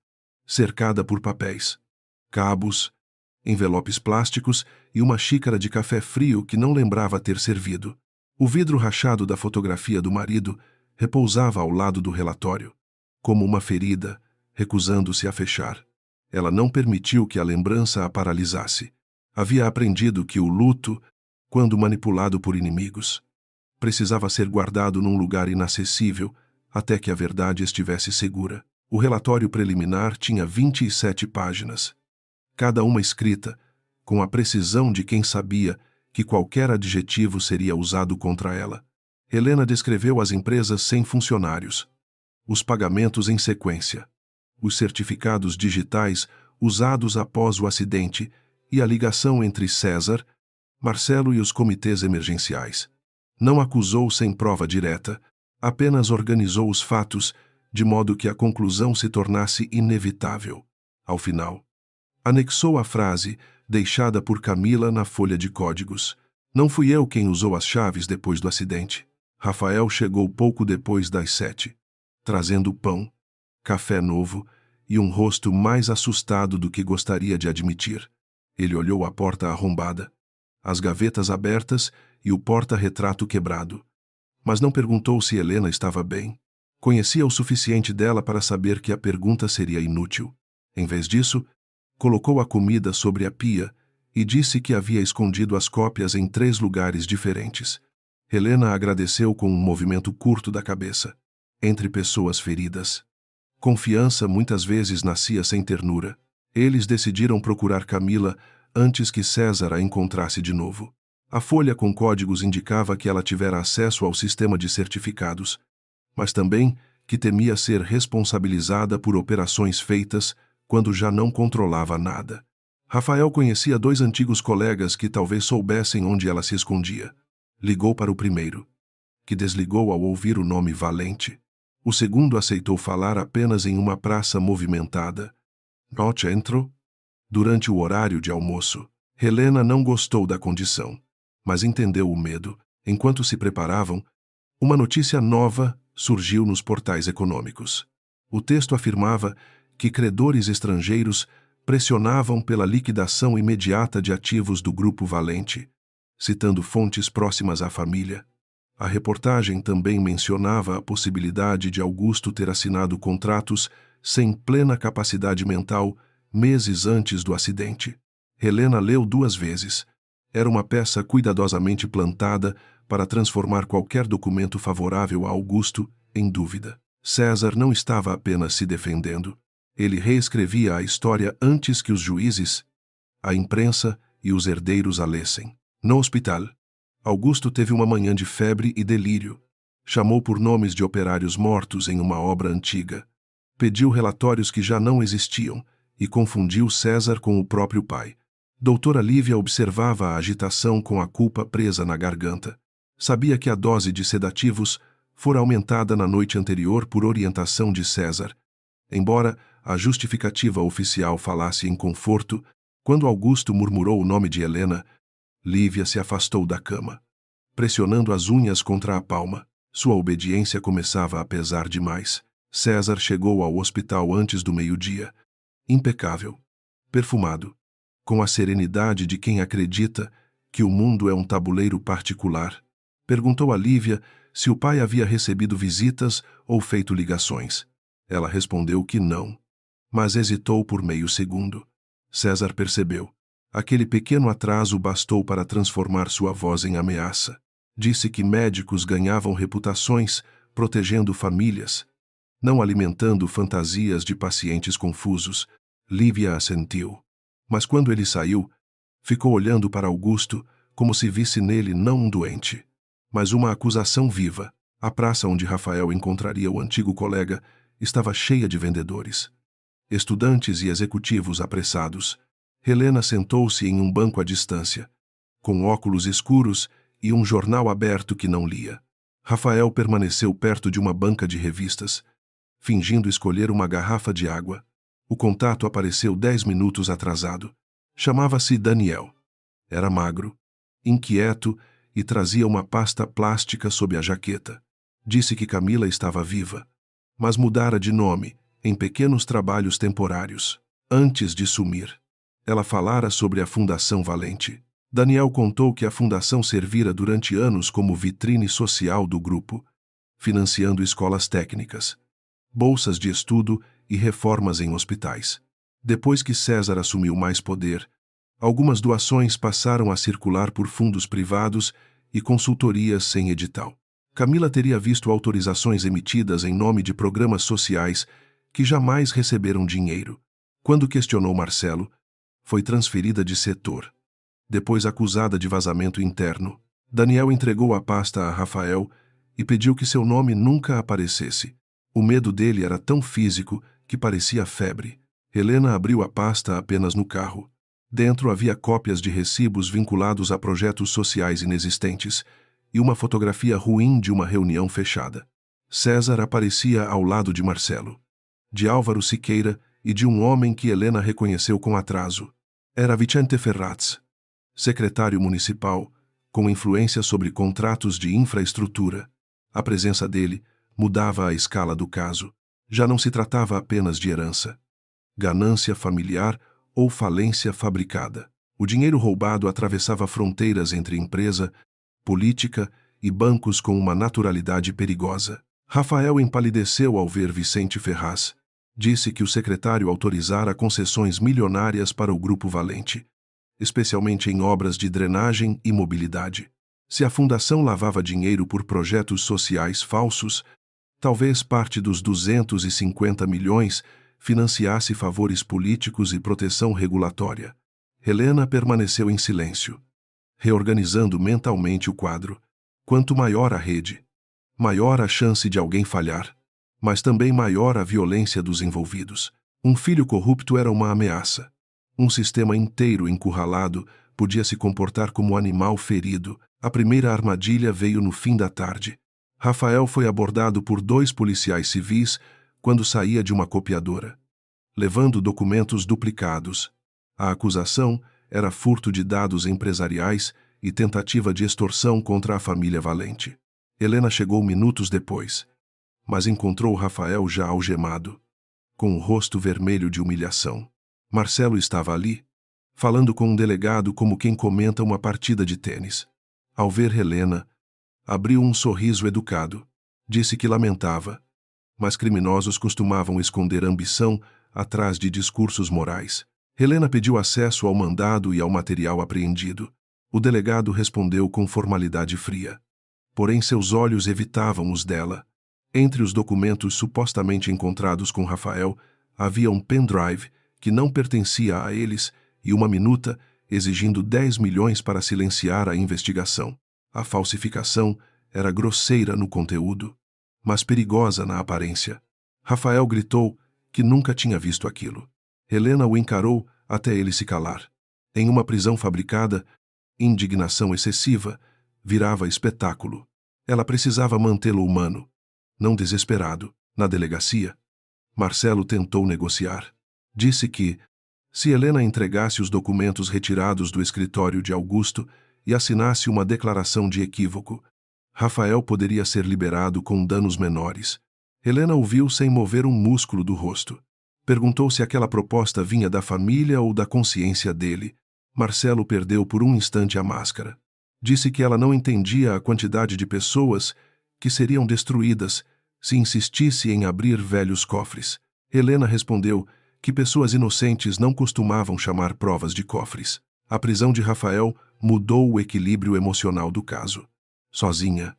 cercada por papéis, cabos, envelopes plásticos e uma xícara de café frio que não lembrava ter servido. O vidro rachado da fotografia do marido repousava ao lado do relatório, como uma ferida, recusando-se a fechar. Ela não permitiu que a lembrança a paralisasse. Havia aprendido que o luto quando manipulado por inimigos. Precisava ser guardado num lugar inacessível até que a verdade estivesse segura. O relatório preliminar tinha 27 páginas, cada uma escrita com a precisão de quem sabia que qualquer adjetivo seria usado contra ela. Helena descreveu as empresas sem funcionários, os pagamentos em sequência, os certificados digitais usados após o acidente e a ligação entre César, Marcelo e os comitês emergenciais. Não acusou sem prova direta, apenas organizou os fatos de modo que a conclusão se tornasse inevitável. Ao final, anexou a frase deixada por Camila na folha de códigos. Não fui eu quem usou as chaves depois do acidente. Rafael chegou pouco depois das 7, trazendo pão, café novo e um rosto mais assustado do que gostaria de admitir. Ele olhou a porta arrombada, as gavetas abertas e o porta-retrato quebrado. Mas não perguntou se Helena estava bem. Conhecia o suficiente dela para saber que a pergunta seria inútil. Em vez disso, colocou a comida sobre a pia e disse que havia escondido as cópias em 3 lugares diferentes. Helena agradeceu com um movimento curto da cabeça. Entre pessoas feridas, confiança muitas vezes nascia sem ternura. Eles decidiram procurar Camila antes que César a encontrasse de novo. A folha com códigos indicava que ela tivera acesso ao sistema de certificados, mas também que temia ser responsabilizada por operações feitas quando já não controlava nada. Rafael conhecia 2 antigos colegas que talvez soubessem onde ela se escondia. Ligou para o primeiro, que desligou ao ouvir o nome Valente. O segundo aceitou falar apenas em uma praça movimentada. No centro? Durante o horário de almoço. Helena não gostou da condição, mas entendeu o medo. Enquanto se preparavam, uma notícia nova surgiu nos portais econômicos. O texto afirmava que credores estrangeiros pressionavam pela liquidação imediata de ativos do Grupo Valente, citando fontes próximas à família. A reportagem também mencionava a possibilidade de Augusto ter assinado contratos sem plena capacidade mental meses antes do acidente. Helena leu 2 vezes. Era uma peça cuidadosamente plantada para transformar qualquer documento favorável a Augusto em dúvida. César não estava apenas se defendendo. Ele reescrevia a história antes que os juízes, a imprensa e os herdeiros a lessem. No hospital, Augusto teve uma manhã de febre e delírio. Chamou por nomes de operários mortos em uma obra antiga. Pediu relatórios que já não existiam e confundiu César com o próprio pai. Doutora Lívia observava a agitação com a culpa presa na garganta. Sabia que a dose de sedativos fora aumentada na noite anterior por orientação de César. Embora a justificativa oficial falasse em conforto, quando Augusto murmurou o nome de Helena, Lívia se afastou da cama, pressionando as unhas contra a palma. Sua obediência começava a pesar demais. César chegou ao hospital antes do meio-dia, impecável, perfumado, com a serenidade de quem acredita que o mundo é um tabuleiro particular. Perguntou a Lívia se o pai havia recebido visitas ou feito ligações. Ela respondeu que não, mas hesitou por meio segundo. César percebeu. Aquele pequeno atraso bastou para transformar sua voz em ameaça. Disse que médicos ganhavam reputações protegendo famílias, não alimentando fantasias de pacientes confusos. Lívia assentiu. Mas quando ele saiu, ficou olhando para Augusto como se visse nele não um doente, mas uma acusação viva. A praça onde Rafael encontraria o antigo colega estava cheia de vendedores, estudantes e executivos apressados. Helena sentou-se em um banco à distância, com óculos escuros e um jornal aberto que não lia. Rafael permaneceu perto de uma banca de revistas, fingindo escolher uma garrafa de água. O contato apareceu 10 minutos atrasado. Chamava-se Daniel. Era magro, inquieto e trazia uma pasta plástica sob a jaqueta. Disse que Camila estava viva, mas mudara de nome em pequenos trabalhos temporários. Antes de sumir, ela falara sobre a Fundação Valente. Daniel contou que a fundação servira durante anos como vitrine social do grupo, financiando escolas técnicas, bolsas de estudo e reformas em hospitais. Depois que César assumiu mais poder, Algumas doações passaram a circular por fundos privados e consultorias sem edital. Camila teria visto autorizações emitidas em nome de programas sociais que jamais receberam dinheiro. Quando questionou Marcelo, foi transferida de setor. Depois acusada de vazamento interno, Daniel entregou a pasta a Rafael e pediu que seu nome nunca aparecesse. O medo dele era tão físico que parecia febre. Helena abriu a pasta apenas no carro. Dentro havia cópias de recibos vinculados a projetos sociais inexistentes e uma fotografia ruim de uma reunião fechada. César aparecia ao lado de Marcelo, de Álvaro Siqueira e de um homem que Helena reconheceu com atraso. Era Vicente Ferraz, secretário municipal, com influência sobre contratos de infraestrutura. A presença dele mudava a escala do caso. Já não se tratava apenas de herança, ganância familiar ou falência fabricada. O dinheiro roubado atravessava fronteiras entre empresa, política e bancos com uma naturalidade perigosa. Rafael empalideceu ao ver Vicente Ferraz. Disse que o secretário autorizara concessões milionárias para o Grupo Valente, especialmente em obras de drenagem e mobilidade. Se a fundação lavava dinheiro por projetos sociais falsos, talvez parte dos 250 milhões financiasse favores políticos e proteção regulatória. Helena permaneceu em silêncio, reorganizando mentalmente o quadro. Quanto maior a rede, maior a chance de alguém falhar, mas também maior a violência dos envolvidos. Um filho corrupto era uma ameaça. Um sistema inteiro encurralado podia se comportar como animal ferido. A primeira armadilha veio no fim da tarde. Rafael foi abordado por 2 policiais civis quando saía de uma copiadora, levando documentos duplicados. A acusação era furto de dados empresariais e tentativa de extorsão contra a família Valente. Helena chegou minutos depois, mas encontrou Rafael já algemado, com o rosto vermelho de humilhação. Marcelo estava ali, falando com um delegado como quem comenta uma partida de tênis. Ao ver Helena, abriu um sorriso educado. Disse que lamentava, mas criminosos costumavam esconder ambição atrás de discursos morais. Helena pediu acesso ao mandado e ao material apreendido. O delegado respondeu com formalidade fria. Porém, seus olhos evitavam os dela. Entre os documentos supostamente encontrados com Rafael, havia um pendrive que não pertencia a eles e uma minuta exigindo 10 milhões para silenciar a investigação. A falsificação era grosseira no conteúdo, mas perigosa na aparência. Rafael gritou que nunca tinha visto aquilo. Helena o encarou até ele se calar. Em uma prisão fabricada, indignação excessiva virava espetáculo. Ela precisava mantê-lo humano, não desesperado. Na delegacia, Marcelo tentou negociar. Disse que, se Helena entregasse os documentos retirados do escritório de Augusto e assinasse uma declaração de equívoco, Rafael poderia ser liberado com danos menores. Helena ouviu sem mover um músculo do rosto. Perguntou se aquela proposta vinha da família ou da consciência dele. Marcelo perdeu por um instante a máscara. Disse que ela não entendia a quantidade de pessoas que seriam destruídas se insistisse em abrir velhos cofres. Helena respondeu que pessoas inocentes não costumavam chamar provas de cofres. A prisão de Rafael mudou o equilíbrio emocional do caso. Sozinha,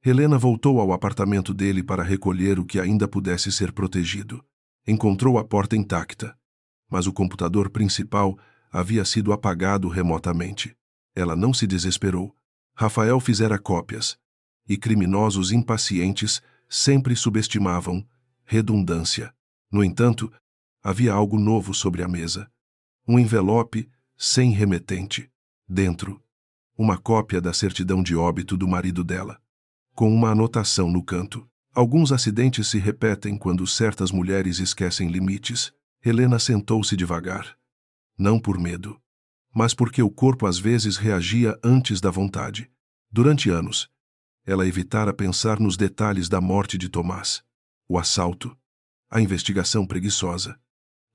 Helena voltou ao apartamento dele para recolher o que ainda pudesse ser protegido. Encontrou a porta intacta, mas o computador principal havia sido apagado remotamente. Ela não se desesperou. Rafael fizera cópias, e criminosos impacientes sempre subestimavam redundância. No entanto, havia algo novo sobre a mesa. Um envelope sem remetente. Dentro, uma cópia da certidão de óbito do marido dela, com uma anotação no canto. Alguns acidentes se repetem quando certas mulheres esquecem limites. Helena sentou-se devagar. Não por medo, mas porque o corpo às vezes reagia antes da vontade. Durante anos, ela evitara pensar nos detalhes da morte de Tomás. O assalto, a investigação preguiçosa,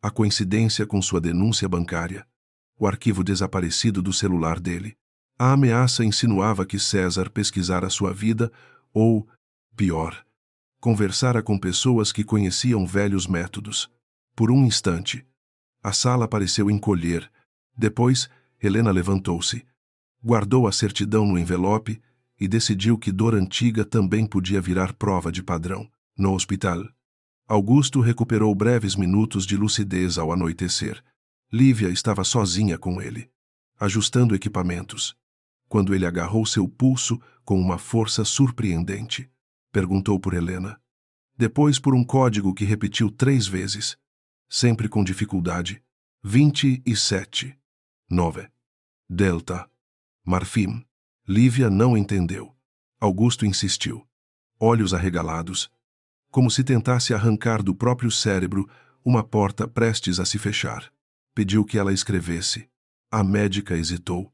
a coincidência com sua denúncia bancária, o arquivo desaparecido do celular dele. A ameaça insinuava que César pesquisara sua vida ou, pior, conversara com pessoas que conheciam velhos métodos. Por um instante, a sala pareceu encolher. Depois, Helena levantou-se, guardou a certidão no envelope e decidiu que dor antiga também podia virar prova de padrão. No hospital, Augusto recuperou breves minutos de lucidez ao anoitecer. Lívia estava sozinha com ele, ajustando equipamentos, quando ele agarrou seu pulso com uma força surpreendente. Perguntou por Helena. Depois por um código que repetiu 3 vezes, sempre com dificuldade. 27. 9. Delta. Marfim. Lívia não entendeu. Augusto insistiu, olhos arregalados, como se tentasse arrancar do próprio cérebro uma porta prestes a se fechar. Pediu que ela escrevesse. A médica hesitou,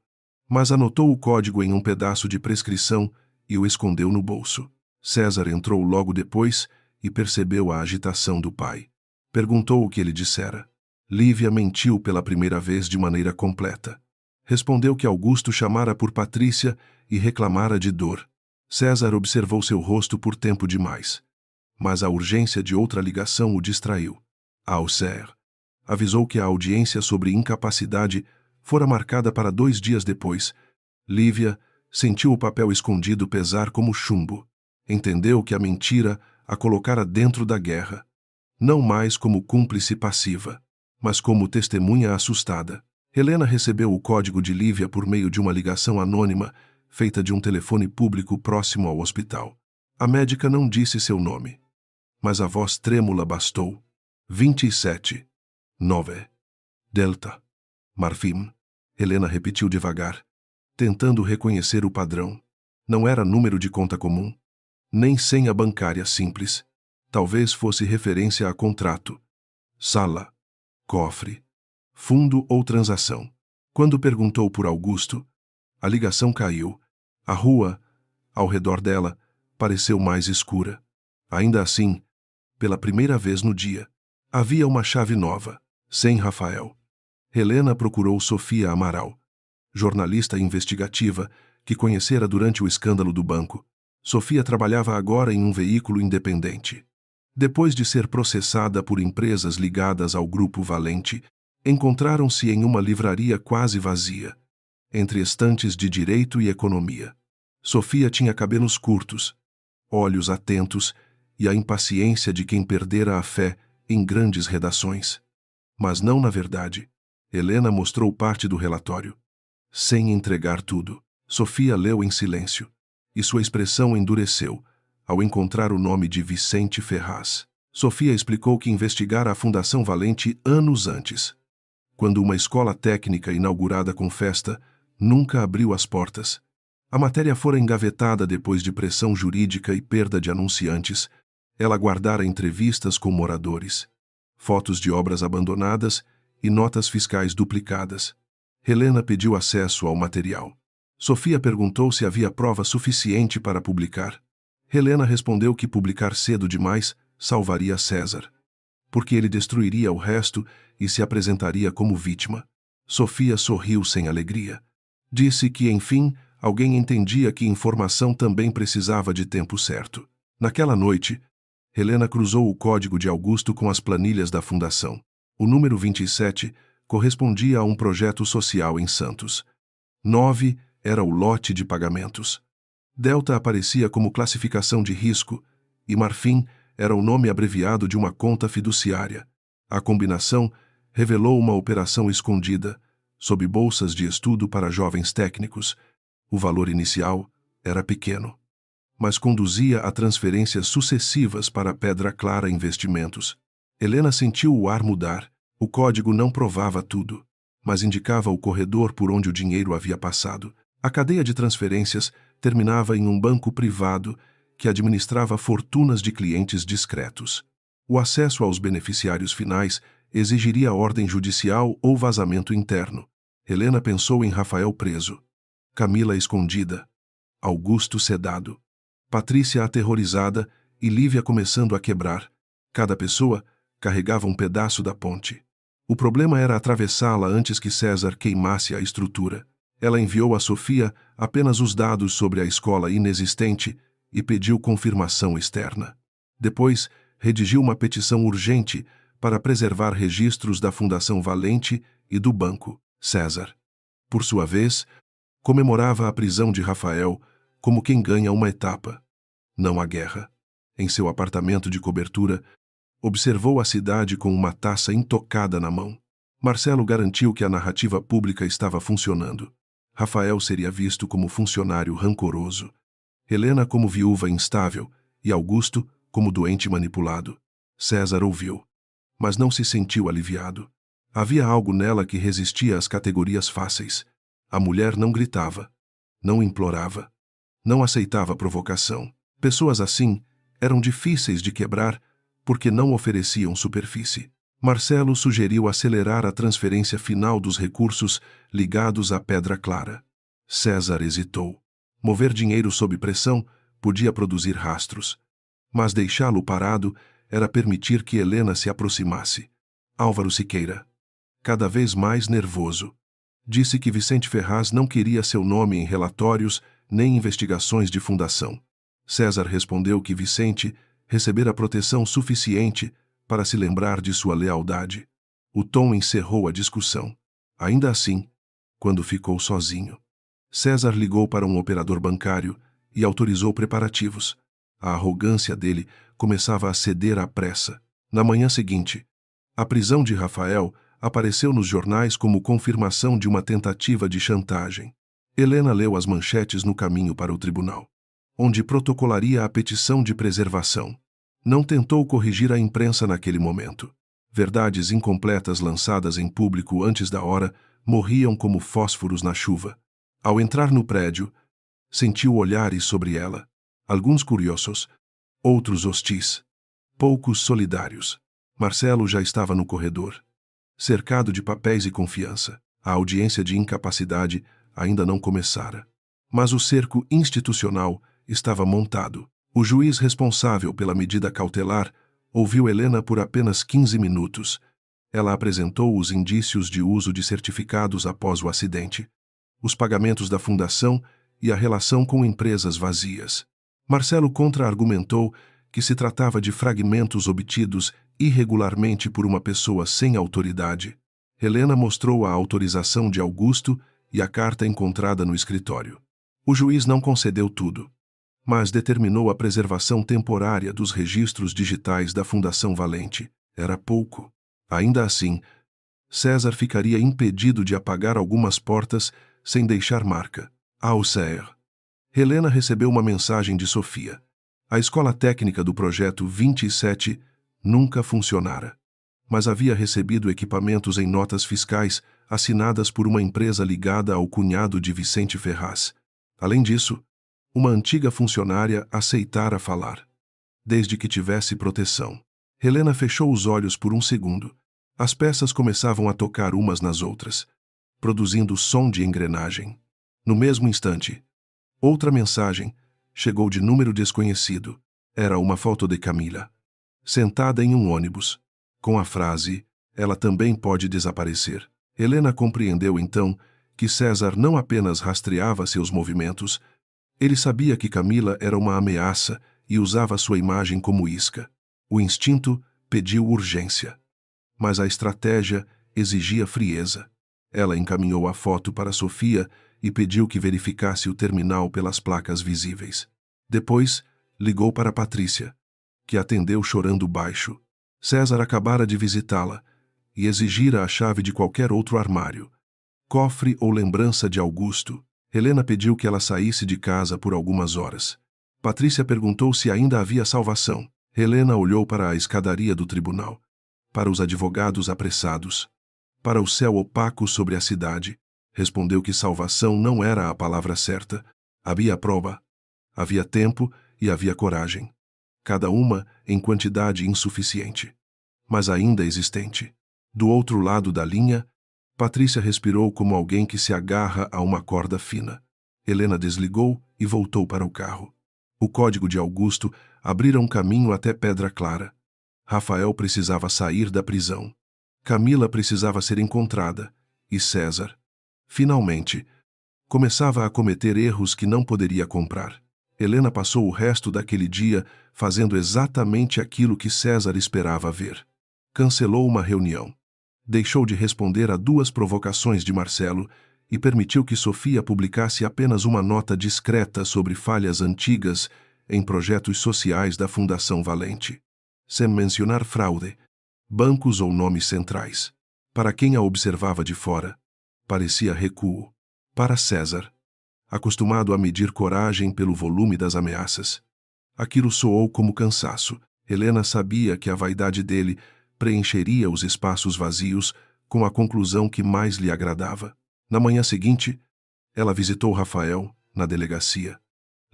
mas anotou o código em um pedaço de prescrição e o escondeu no bolso. César entrou logo depois e percebeu a agitação do pai. Perguntou o que ele dissera. Lívia mentiu pela primeira vez de maneira completa. Respondeu que Augusto chamara por Patrícia e reclamara de dor. César observou seu rosto por tempo demais, mas a urgência de outra ligação o distraiu. Auxerre avisou que a audiência sobre incapacidade fora marcada para 2 dias depois. Lívia sentiu o papel escondido pesar como chumbo. Entendeu que a mentira a colocara dentro da guerra, não mais como cúmplice passiva, mas como testemunha assustada. Helena recebeu o código de Lívia por meio de uma ligação anônima feita de um telefone público próximo ao hospital. A médica não disse seu nome, mas a voz trêmula bastou. 27. 9. Delta. Marfim. Helena repetiu devagar, tentando reconhecer o padrão. Não era número de conta comum, nem senha bancária simples. Talvez fosse referência a contrato, sala, cofre, fundo ou transação. Quando perguntou por Augusto, a ligação caiu. A rua, ao redor dela, pareceu mais escura. Ainda assim, pela primeira vez no dia, havia uma chave nova, sem Rafael. Helena procurou Sofia Amaral, jornalista investigativa que conhecera durante o escândalo do banco. Sofia trabalhava agora em um veículo independente. Depois de ser processada por empresas ligadas ao Grupo Valente, encontraram-se em uma livraria quase vazia, entre estantes de direito e economia. Sofia tinha cabelos curtos, olhos atentos e a impaciência de quem perdera a fé em grandes redações. Mas não na verdade. Helena mostrou parte do relatório. Sem entregar tudo, Sofia leu em silêncio, e sua expressão endureceu ao encontrar o nome de Vicente Ferraz. Sofia explicou que investigara a Fundação Valente anos antes, quando uma escola técnica inaugurada com festa nunca abriu as portas. A matéria fora engavetada depois de pressão jurídica e perda de anunciantes. Ela guardara entrevistas com moradores, fotos de obras abandonadas e notas fiscais duplicadas. Helena pediu acesso ao material. Sofia perguntou se havia prova suficiente para publicar. Helena respondeu que publicar cedo demais salvaria César, porque ele destruiria o resto e se apresentaria como vítima. Sofia sorriu sem alegria. Disse que, enfim, alguém entendia que informação também precisava de tempo certo. Naquela noite, Helena cruzou o código de Augusto com as planilhas da fundação. O número 27 correspondia a um projeto social em Santos. 9 era o lote de pagamentos. Delta aparecia como classificação de risco e Marfim era o nome abreviado de uma conta fiduciária. A combinação revelou uma operação escondida, sob bolsas de estudo para jovens técnicos. O valor inicial era pequeno, mas conduzia a transferências sucessivas para Pedra Clara Investimentos. Helena sentiu o ar mudar. O código não provava tudo, mas indicava o corredor por onde o dinheiro havia passado. A cadeia de transferências terminava em um banco privado que administrava fortunas de clientes discretos. O acesso aos beneficiários finais exigiria ordem judicial ou vazamento interno. Helena pensou em Rafael preso, Camila escondida, Augusto sedado, Patrícia aterrorizada e Lívia começando a quebrar. Cada pessoa carregava um pedaço da ponte. O problema era atravessá-la antes que César queimasse a estrutura. Ela enviou a Sofia apenas os dados sobre a escola inexistente e pediu confirmação externa. Depois, redigiu uma petição urgente para preservar registros da Fundação Valente e do banco. César Por sua vez, comemorava a prisão de Rafael como quem ganha uma etapa, não a guerra. Em seu apartamento de cobertura, observou a cidade com uma taça intocada na mão. Marcelo garantiu que a narrativa pública estava funcionando. Rafael seria visto como funcionário rancoroso, Helena como viúva instável e Augusto como doente manipulado. César ouviu, mas não se sentiu aliviado. Havia algo nela que resistia às categorias fáceis. A mulher não gritava, não implorava, não aceitava provocação. Pessoas assim eram difíceis de quebrar porque não ofereciam superfície. Marcelo sugeriu acelerar a transferência final dos recursos ligados à Pedra Clara. César hesitou. Mover dinheiro sob pressão podia produzir rastros, mas deixá-lo parado era permitir que Helena se aproximasse. Álvaro Siqueira, cada vez mais nervoso, disse que Vicente Ferraz não queria seu nome em relatórios nem investigações de fundação. César respondeu que Vicente recebera proteção suficiente para se lembrar de sua lealdade. O tom encerrou a discussão. Ainda assim, quando ficou sozinho, César ligou para um operador bancário e autorizou preparativos. A arrogância dele começava a ceder à pressa. Na manhã seguinte, a prisão de Rafael apareceu nos jornais como confirmação de uma tentativa de chantagem. Helena leu as manchetes no caminho para o tribunal, onde protocolaria a petição de preservação. Não tentou corrigir a imprensa naquele momento. Verdades incompletas lançadas em público antes da hora morriam como fósforos na chuva. Ao entrar no prédio, sentiu olhares sobre ela, alguns curiosos, outros hostis, poucos solidários. Marcelo já estava no corredor, cercado de papéis e confiança. A audiência de incapacidade ainda não começara, mas o cerco institucional estava montado. O juiz responsável pela medida cautelar ouviu Helena por apenas 15 minutos. Ela apresentou os indícios de uso de certificados após o acidente, os pagamentos da fundação e a relação com empresas vazias. Marcelo contra-argumentou que se tratava de fragmentos obtidos irregularmente por uma pessoa sem autoridade. Helena mostrou a autorização de Augusto e a carta encontrada no escritório. O juiz não concedeu tudo, mas determinou a preservação temporária dos registros digitais da Fundação Valente. Era pouco. Ainda assim, César ficaria impedido de apagar algumas portas sem deixar marca. Alcer. Helena recebeu uma mensagem de Sofia. A escola técnica do projeto 27 nunca funcionara, mas havia recebido equipamentos em notas fiscais assinadas por uma empresa ligada ao cunhado de Vicente Ferraz. Além disso, uma antiga funcionária aceitara falar, desde que tivesse proteção. Helena fechou os olhos por um segundo. As peças começavam a tocar umas nas outras, produzindo som de engrenagem. No mesmo instante, outra mensagem chegou de número desconhecido. Era uma foto de Camila, sentada em um ônibus, com a frase: "Ela também pode desaparecer". Helena compreendeu então que César não apenas rastreava seus movimentos, ele sabia que Camila era uma ameaça e usava sua imagem como isca. O instinto pediu urgência, mas a estratégia exigia frieza. Ela encaminhou a foto para Sofia e pediu que verificasse o terminal pelas placas visíveis. Depois, ligou para Patrícia, que atendeu chorando baixo. César acabara de visitá-la e exigira a chave de qualquer outro armário, cofre ou lembrança de Augusto. Helena pediu que ela saísse de casa por algumas horas. Patrícia perguntou se ainda havia salvação. Helena olhou para a escadaria do tribunal, para os advogados apressados, para o céu opaco sobre a cidade. Respondeu que salvação não era a palavra certa. Havia prova, havia tempo e havia coragem. Cada uma em quantidade insuficiente, mas ainda existente. Do outro lado da linha, Patrícia respirou como alguém que se agarra a uma corda fina. Helena desligou e voltou para o carro. O código de Augusto abrira um caminho até Pedra Clara. Rafael precisava sair da prisão. Camila precisava ser encontrada. E César, finalmente, começava a cometer erros que não poderia comprar. Helena passou o resto daquele dia fazendo exatamente aquilo que César esperava ver. Cancelou uma reunião. Deixou de responder a 2 provocações de Marcelo e permitiu que Sofia publicasse apenas uma nota discreta sobre falhas antigas em projetos sociais da Fundação Valente, sem mencionar fraude, bancos ou nomes centrais. Para quem a observava de fora, parecia recuo. Para César, acostumado a medir coragem pelo volume das ameaças, aquilo soou como cansaço. Helena sabia que a vaidade dele preencheria os espaços vazios com a conclusão que mais lhe agradava. Na manhã seguinte, ela visitou Rafael na delegacia,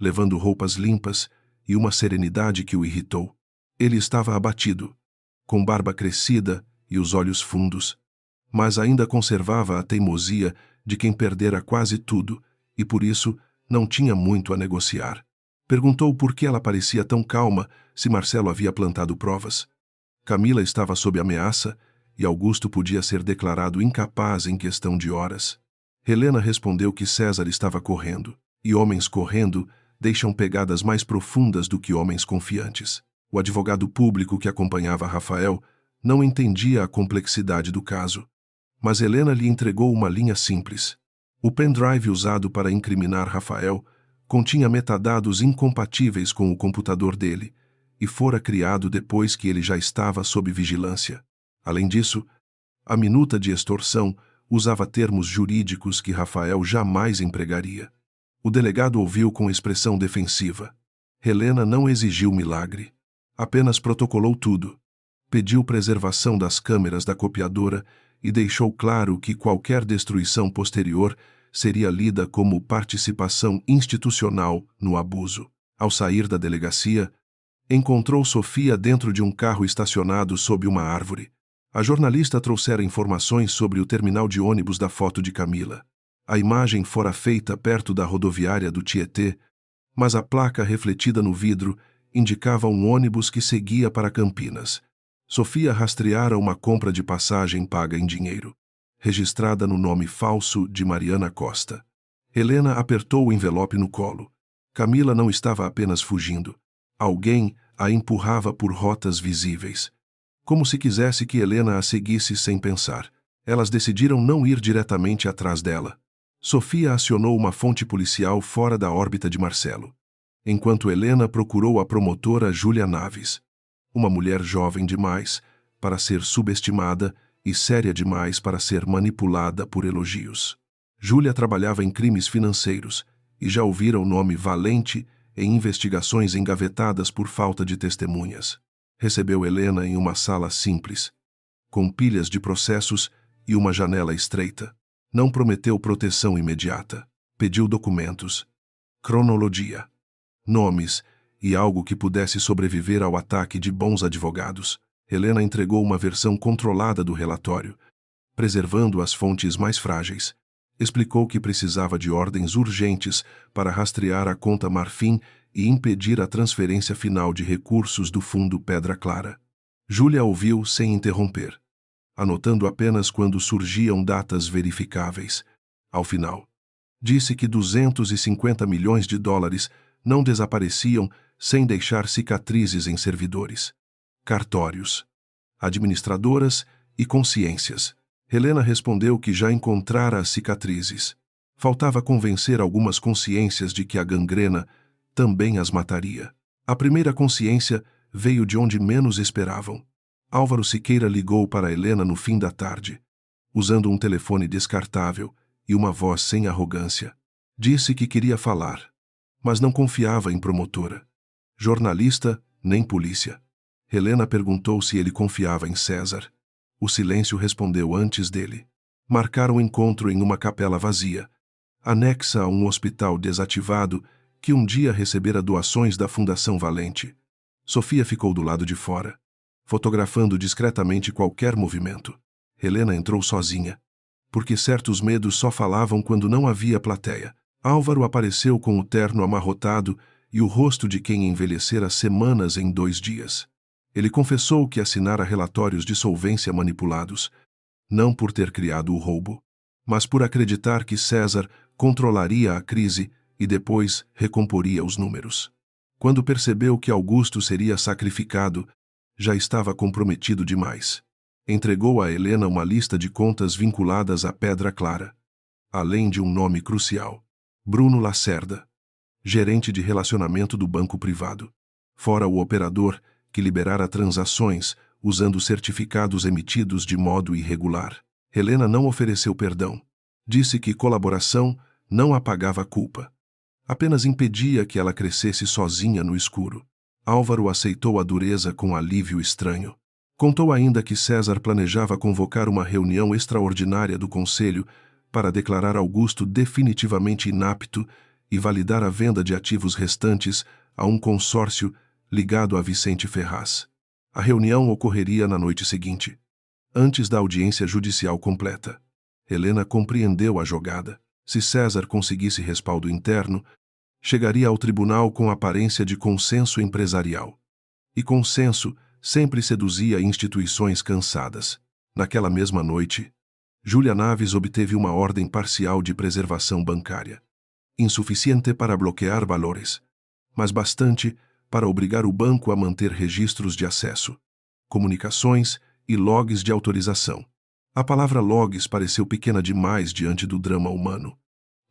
levando roupas limpas e uma serenidade que o irritou. Ele estava abatido, com barba crescida e os olhos fundos, mas ainda conservava a teimosia de quem perdera quase tudo e por isso não tinha muito a negociar. Perguntou por que ela parecia tão calma se Marcelo havia plantado provas. Camila estava sob ameaça e Augusto podia ser declarado incapaz em questão de horas. Helena respondeu que César estava correndo, e homens correndo deixam pegadas mais profundas do que homens confiantes. O advogado público que acompanhava Rafael não entendia a complexidade do caso, mas Helena lhe entregou uma linha simples. O pendrive usado para incriminar Rafael continha metadados incompatíveis com o computador dele e fora criado depois que ele já estava sob vigilância. Além disso, a minuta de extorsão usava termos jurídicos que Rafael jamais empregaria. O delegado ouviu com expressão defensiva. Helena não exigiu milagre. Apenas protocolou tudo. Pediu preservação das câmeras da copiadora e deixou claro que qualquer destruição posterior seria lida como participação institucional no abuso. Ao sair da delegacia, encontrou Sofia dentro de um carro estacionado sob uma árvore. A jornalista trouxera informações sobre o terminal de ônibus da foto de Camila. A imagem fora feita perto da rodoviária do Tietê, mas a placa refletida no vidro indicava um ônibus que seguia para Campinas. Sofia rastreara uma compra de passagem paga em dinheiro, registrada no nome falso de Mariana Costa. Helena apertou o envelope no colo. Camila não estava apenas fugindo. Alguém a empurrava por rotas visíveis, como se quisesse que Helena a seguisse sem pensar. Elas decidiram não ir diretamente atrás dela. Sofia acionou uma fonte policial fora da órbita de Marcelo, enquanto Helena procurou a promotora Júlia Naves, uma mulher jovem demais para ser subestimada e séria demais para ser manipulada por elogios. Júlia trabalhava em crimes financeiros e já ouvira o nome Valente em investigações engavetadas por falta de testemunhas. Recebeu Helena em uma sala simples, com pilhas de processos e uma janela estreita. Não prometeu proteção imediata. Pediu documentos, cronologia, nomes e algo que pudesse sobreviver ao ataque de bons advogados. Helena entregou uma versão controlada do relatório, preservando as fontes mais frágeis. Explicou que precisava de ordens urgentes para rastrear a conta Marfim e impedir a transferência final de recursos do Fundo Pedra Clara. Júlia ouviu sem interromper, anotando apenas quando surgiam datas verificáveis. Ao final, disse que 250 milhões de dólares não desapareciam sem deixar cicatrizes em servidores, cartórios, administradoras e consciências. Helena respondeu que já encontrara as cicatrizes. Faltava convencer algumas consciências de que a gangrena também as mataria. A primeira consciência veio de onde menos esperavam. Álvaro Siqueira ligou para Helena no fim da tarde, usando um telefone descartável e uma voz sem arrogância. Disse que queria falar, mas não confiava em promotora, jornalista nem polícia. Helena perguntou se ele confiava em César. O silêncio respondeu antes dele. Marcaram o encontro em uma capela vazia, anexa a um hospital desativado que um dia recebera doações da Fundação Valente. Sofia ficou do lado de fora, fotografando discretamente qualquer movimento. Helena entrou sozinha, porque certos medos só falavam quando não havia plateia. Álvaro apareceu com o terno amarrotado e o rosto de quem envelhecera semanas em 2 dias. Ele confessou que assinara relatórios de solvência manipulados, não por ter criado o roubo, mas por acreditar que César controlaria a crise e depois recomporia os números. Quando percebeu que Augusto seria sacrificado, já estava comprometido demais. Entregou a Helena uma lista de contas vinculadas à Pedra Clara. além de um nome crucial: Bruno Lacerda, gerente de relacionamento do banco privado. Fora o operador que liberara transações usando certificados emitidos de modo irregular. Helena não ofereceu perdão. Disse que colaboração não apagava a culpa. Apenas impedia que ela crescesse sozinha no escuro. Álvaro aceitou a dureza com alívio estranho. Contou ainda que César planejava convocar uma reunião extraordinária do conselho para declarar Augusto definitivamente inapto e validar a venda de ativos restantes a um consórcio ligado a Vicente Ferraz. A reunião ocorreria na noite seguinte, antes da audiência judicial completa. Helena compreendeu a jogada. Se César conseguisse respaldo interno, chegaria ao tribunal com aparência de consenso empresarial. E consenso sempre seduzia instituições cansadas. Naquela mesma noite, Júlia Naves obteve uma ordem parcial de preservação bancária. Insuficiente para bloquear valores, mas bastante para obrigar o banco a manter registros de acesso, comunicações e logs de autorização. A palavra logs pareceu pequena demais diante do drama humano,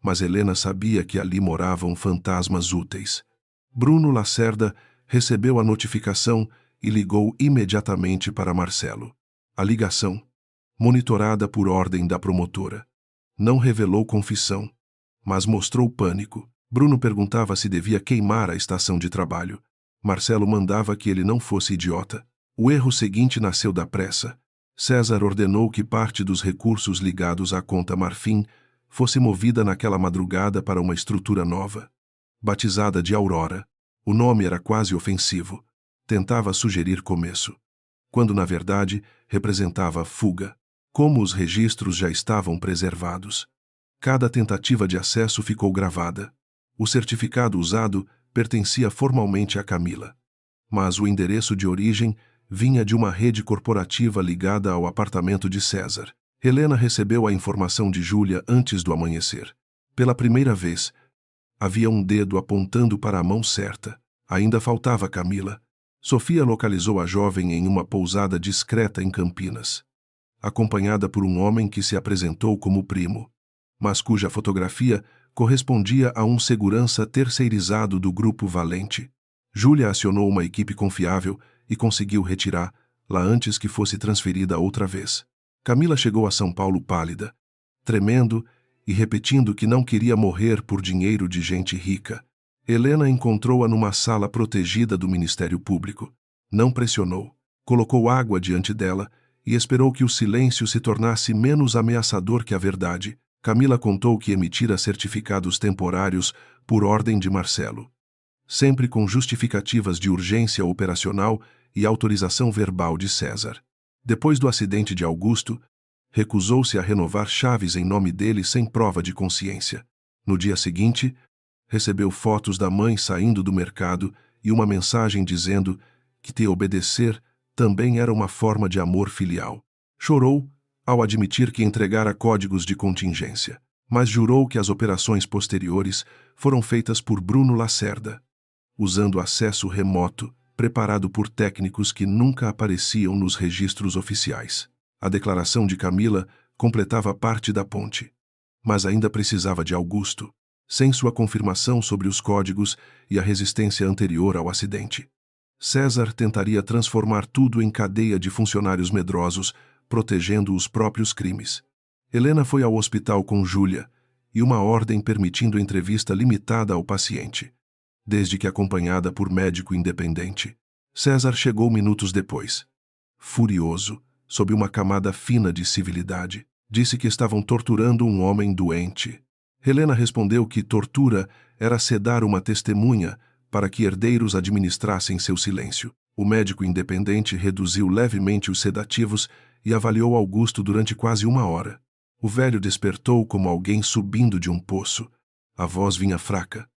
mas Helena sabia que ali moravam fantasmas úteis. Bruno Lacerda recebeu a notificação e ligou imediatamente para Marcelo. A ligação, monitorada por ordem da promotora, não revelou confissão, mas mostrou pânico. Bruno perguntava se devia queimar a estação de trabalho. Marcelo mandava que ele não fosse idiota. O erro seguinte nasceu da pressa. César ordenou que parte dos recursos ligados à conta Marfim fosse movida naquela madrugada para uma estrutura nova. Batizada de Aurora, o nome era quase ofensivo. Tentava sugerir começo, quando na verdade representava fuga. Como os registros já estavam preservados, cada tentativa de acesso ficou gravada. O certificado usado pertencia formalmente a Camila, mas o endereço de origem vinha de uma rede corporativa ligada ao apartamento de César. Helena recebeu a informação de Júlia antes do amanhecer. Pela primeira vez, havia um dedo apontando para a mão certa. Ainda faltava Camila. Sofia localizou a jovem em uma pousada discreta em Campinas, acompanhada por um homem que se apresentou como primo, mas cuja fotografia correspondia a um segurança terceirizado do Grupo Valente. Júlia acionou uma equipe confiável e conseguiu retirá-la antes que fosse transferida outra vez. Camila chegou a São Paulo pálida, tremendo e repetindo que não queria morrer por dinheiro de gente rica. Helena encontrou-a numa sala protegida do Ministério Público. Não pressionou. Colocou água diante dela e esperou que o silêncio se tornasse menos ameaçador que a verdade. Camila contou que emitira certificados temporários por ordem de Marcelo, sempre com justificativas de urgência operacional e autorização verbal de César. Depois do acidente de Augusto, recusou-se a renovar chaves em nome dele sem prova de consciência. No dia seguinte, recebeu fotos da mãe saindo do mercado e uma mensagem dizendo que te obedecer também era uma forma de amor filial. Chorou ao admitir que entregara códigos de contingência, mas jurou que as operações posteriores foram feitas por Bruno Lacerda, usando acesso remoto, preparado por técnicos que nunca apareciam nos registros oficiais. A declaração de Camila completava parte da ponte, mas ainda precisava de Augusto, sem sua confirmação sobre os códigos e a resistência anterior ao acidente. César tentaria transformar tudo em cadeia de funcionários medrosos, protegendo os próprios crimes. Helena foi ao hospital com Júlia e uma ordem permitindo entrevista limitada ao paciente, desde que acompanhada por médico independente. César chegou minutos depois. Furioso, sob uma camada fina de civilidade, disse que estavam torturando um homem doente. Helena respondeu que tortura era sedar uma testemunha para que herdeiros administrassem seu silêncio. O médico independente reduziu levemente os sedativos e avaliou Augusto durante quase 1 hora. O velho despertou como alguém subindo de um poço. A voz vinha fraca,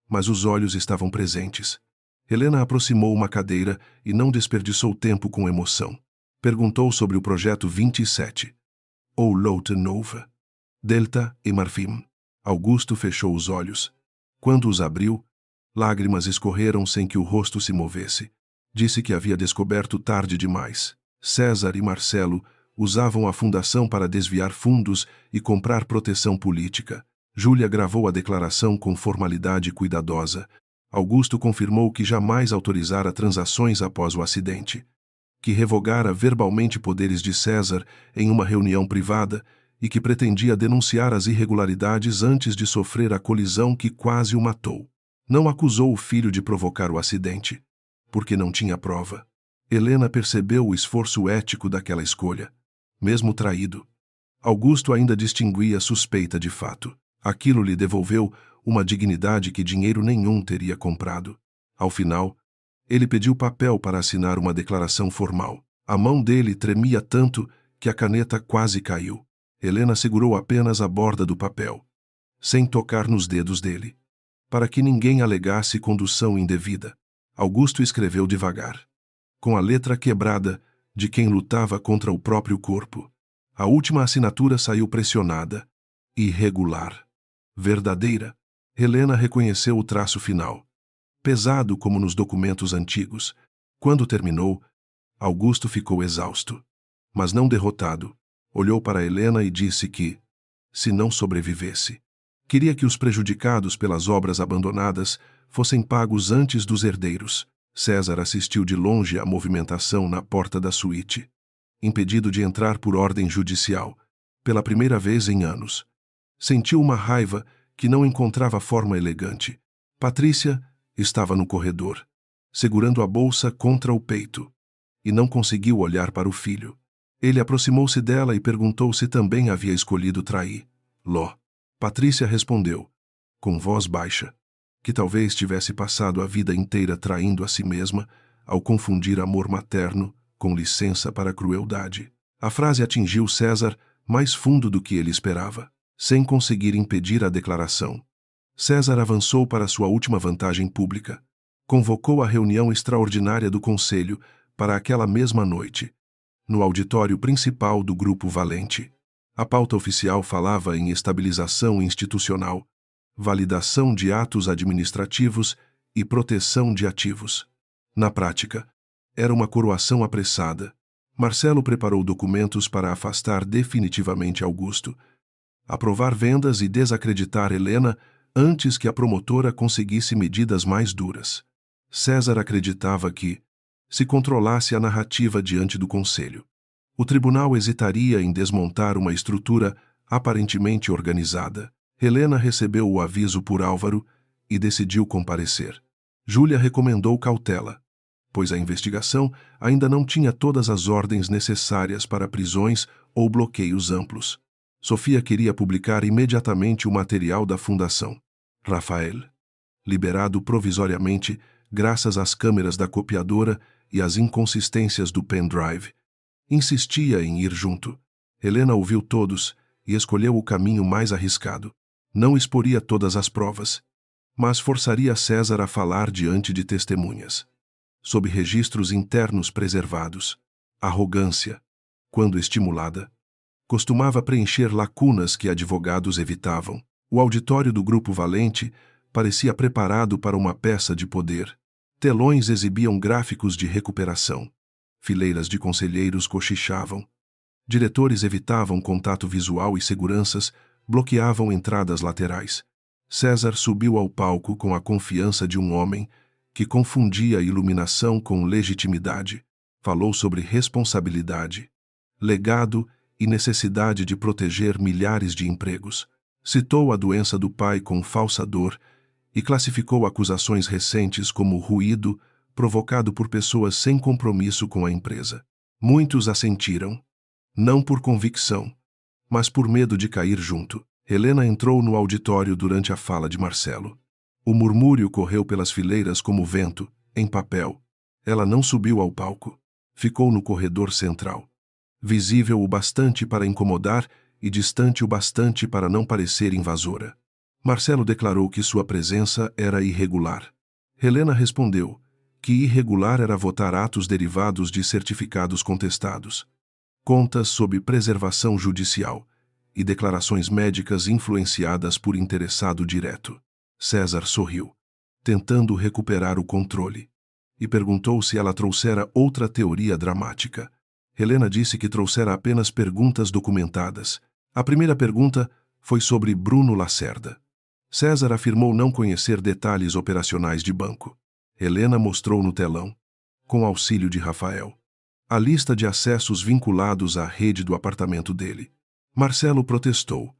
mas os olhos estavam presentes. Helena aproximou uma cadeira e não desperdiçou tempo com emoção. Perguntou sobre o projeto 27, ou Louta Nova, Delta e Marfim. Augusto fechou os olhos. Quando os abriu, lágrimas escorreram sem que o rosto se movesse. Disse que havia descoberto tarde demais. César e Marcelo Usavam a fundação para desviar fundos e comprar proteção política. Júlia gravou a declaração com formalidade cuidadosa. Augusto confirmou que jamais autorizara transações após o acidente, que revogara verbalmente poderes de César em uma reunião privada e que pretendia denunciar as irregularidades antes de sofrer a colisão que quase o matou. Não acusou o filho de provocar o acidente, porque não tinha prova. Helena percebeu o esforço ético daquela escolha. Mesmo traído, Augusto ainda distinguia suspeita de fato. Aquilo lhe devolveu uma dignidade que dinheiro nenhum teria comprado. Ao final, ele pediu papel para assinar uma declaração formal. A mão dele tremia tanto que a caneta quase caiu. Helena segurou apenas a borda do papel, sem tocar nos dedos dele, para que ninguém alegasse condução indevida. Augusto escreveu devagar, com a letra quebrada de quem lutava contra o próprio corpo. A última assinatura saiu pressionada, irregular, verdadeira. Helena reconheceu o traço final, pesado como nos documentos antigos. Quando terminou, Augusto ficou exausto, mas não derrotado. Olhou para Helena e disse que, se não sobrevivesse, queria que os prejudicados pelas obras abandonadas fossem pagos antes dos herdeiros. César assistiu de longe à movimentação na porta da suíte, impedido de entrar por ordem judicial, pela primeira vez em anos. Sentiu uma raiva que não encontrava forma elegante. Patrícia estava no corredor, segurando a bolsa contra o peito, e não conseguiu olhar para o filho. Ele aproximou-se dela e perguntou se também havia escolhido trair. Ló. Patrícia respondeu, com voz baixa, que talvez tivesse passado a vida inteira traindo a si mesma ao confundir amor materno com licença para a crueldade. A frase atingiu César mais fundo do que ele esperava. Sem conseguir impedir a declaração, César avançou para sua última vantagem pública. Convocou a reunião extraordinária do Conselho para aquela mesma noite, no auditório principal do Grupo Valente. A pauta oficial falava em estabilização institucional, validação de atos administrativos e proteção de ativos. Na prática, era uma coroação apressada. Marcelo preparou documentos para afastar definitivamente Augusto, aprovar vendas e desacreditar Helena antes que a promotora conseguisse medidas mais duras. César acreditava que, se controlasse a narrativa diante do conselho, o tribunal hesitaria em desmontar uma estrutura aparentemente organizada. Helena recebeu o aviso por Álvaro e decidiu comparecer. Júlia recomendou cautela, pois a investigação ainda não tinha todas as ordens necessárias para prisões ou bloqueios amplos. Sofia queria publicar imediatamente o material da fundação. Rafael, liberado provisoriamente graças às câmeras da copiadora e às inconsistências do pendrive, insistia em ir junto. Helena ouviu todos e escolheu o caminho mais arriscado. Não exporia todas as provas, mas forçaria César a falar diante de testemunhas, sob registros internos preservados. Arrogância, quando estimulada, costumava preencher lacunas que advogados evitavam. O auditório do Grupo Valente parecia preparado para uma peça de poder. Telões exibiam gráficos de recuperação. Fileiras de conselheiros cochichavam. Diretores evitavam contato visual e seguranças bloqueavam entradas laterais. César subiu ao palco com a confiança de um homem que confundia iluminação com legitimidade. Falou sobre responsabilidade, legado e necessidade de proteger milhares de empregos. Citou a doença do pai com falsa dor e classificou acusações recentes como ruído provocado por pessoas sem compromisso com a empresa. Muitos assentiram, não por convicção, mas por medo de cair junto. Helena entrou no auditório durante a fala de Marcelo. O murmúrio correu pelas fileiras como vento, em papel. Ela não subiu ao palco. Ficou no corredor central, visível o bastante para incomodar e distante o bastante para não parecer invasora. Marcelo declarou que sua presença era irregular. Helena respondeu que irregular era votar atos derivados de certificados contestados, contas sob preservação judicial e declarações médicas influenciadas por interessado direto. César sorriu, tentando recuperar o controle, e perguntou se ela trouxera outra teoria dramática. Helena disse que trouxera apenas perguntas documentadas. A primeira pergunta foi sobre Bruno Lacerda. César afirmou não conhecer detalhes operacionais de banco. Helena mostrou no telão, com auxílio de Rafael, a lista de acessos vinculados à rede do apartamento dele. Marcelo protestou,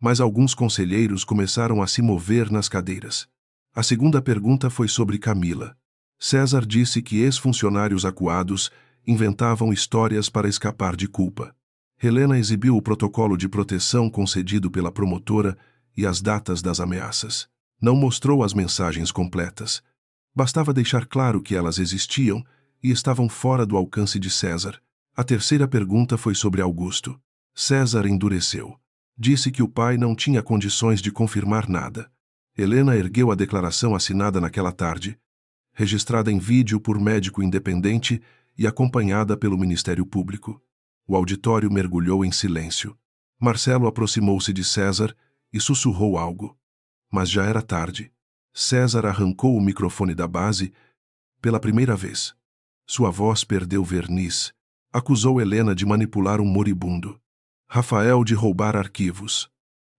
mas alguns conselheiros começaram a se mover nas cadeiras. A segunda pergunta foi sobre Camila. César disse que ex-funcionários acuados inventavam histórias para escapar de culpa. Helena exibiu o protocolo de proteção concedido pela promotora e as datas das ameaças. Não mostrou as mensagens completas. Bastava deixar claro que elas existiam e estavam fora do alcance de César. A terceira pergunta foi sobre Augusto. César endureceu. Disse que o pai não tinha condições de confirmar nada. Helena ergueu a declaração assinada naquela tarde, registrada em vídeo por médico independente e acompanhada pelo Ministério Público. O auditório mergulhou em silêncio. Marcelo aproximou-se de César e sussurrou algo. Mas já era tarde. César arrancou o microfone da base pela primeira vez. Sua voz perdeu verniz. Acusou Helena de manipular um moribundo, Rafael de roubar arquivos,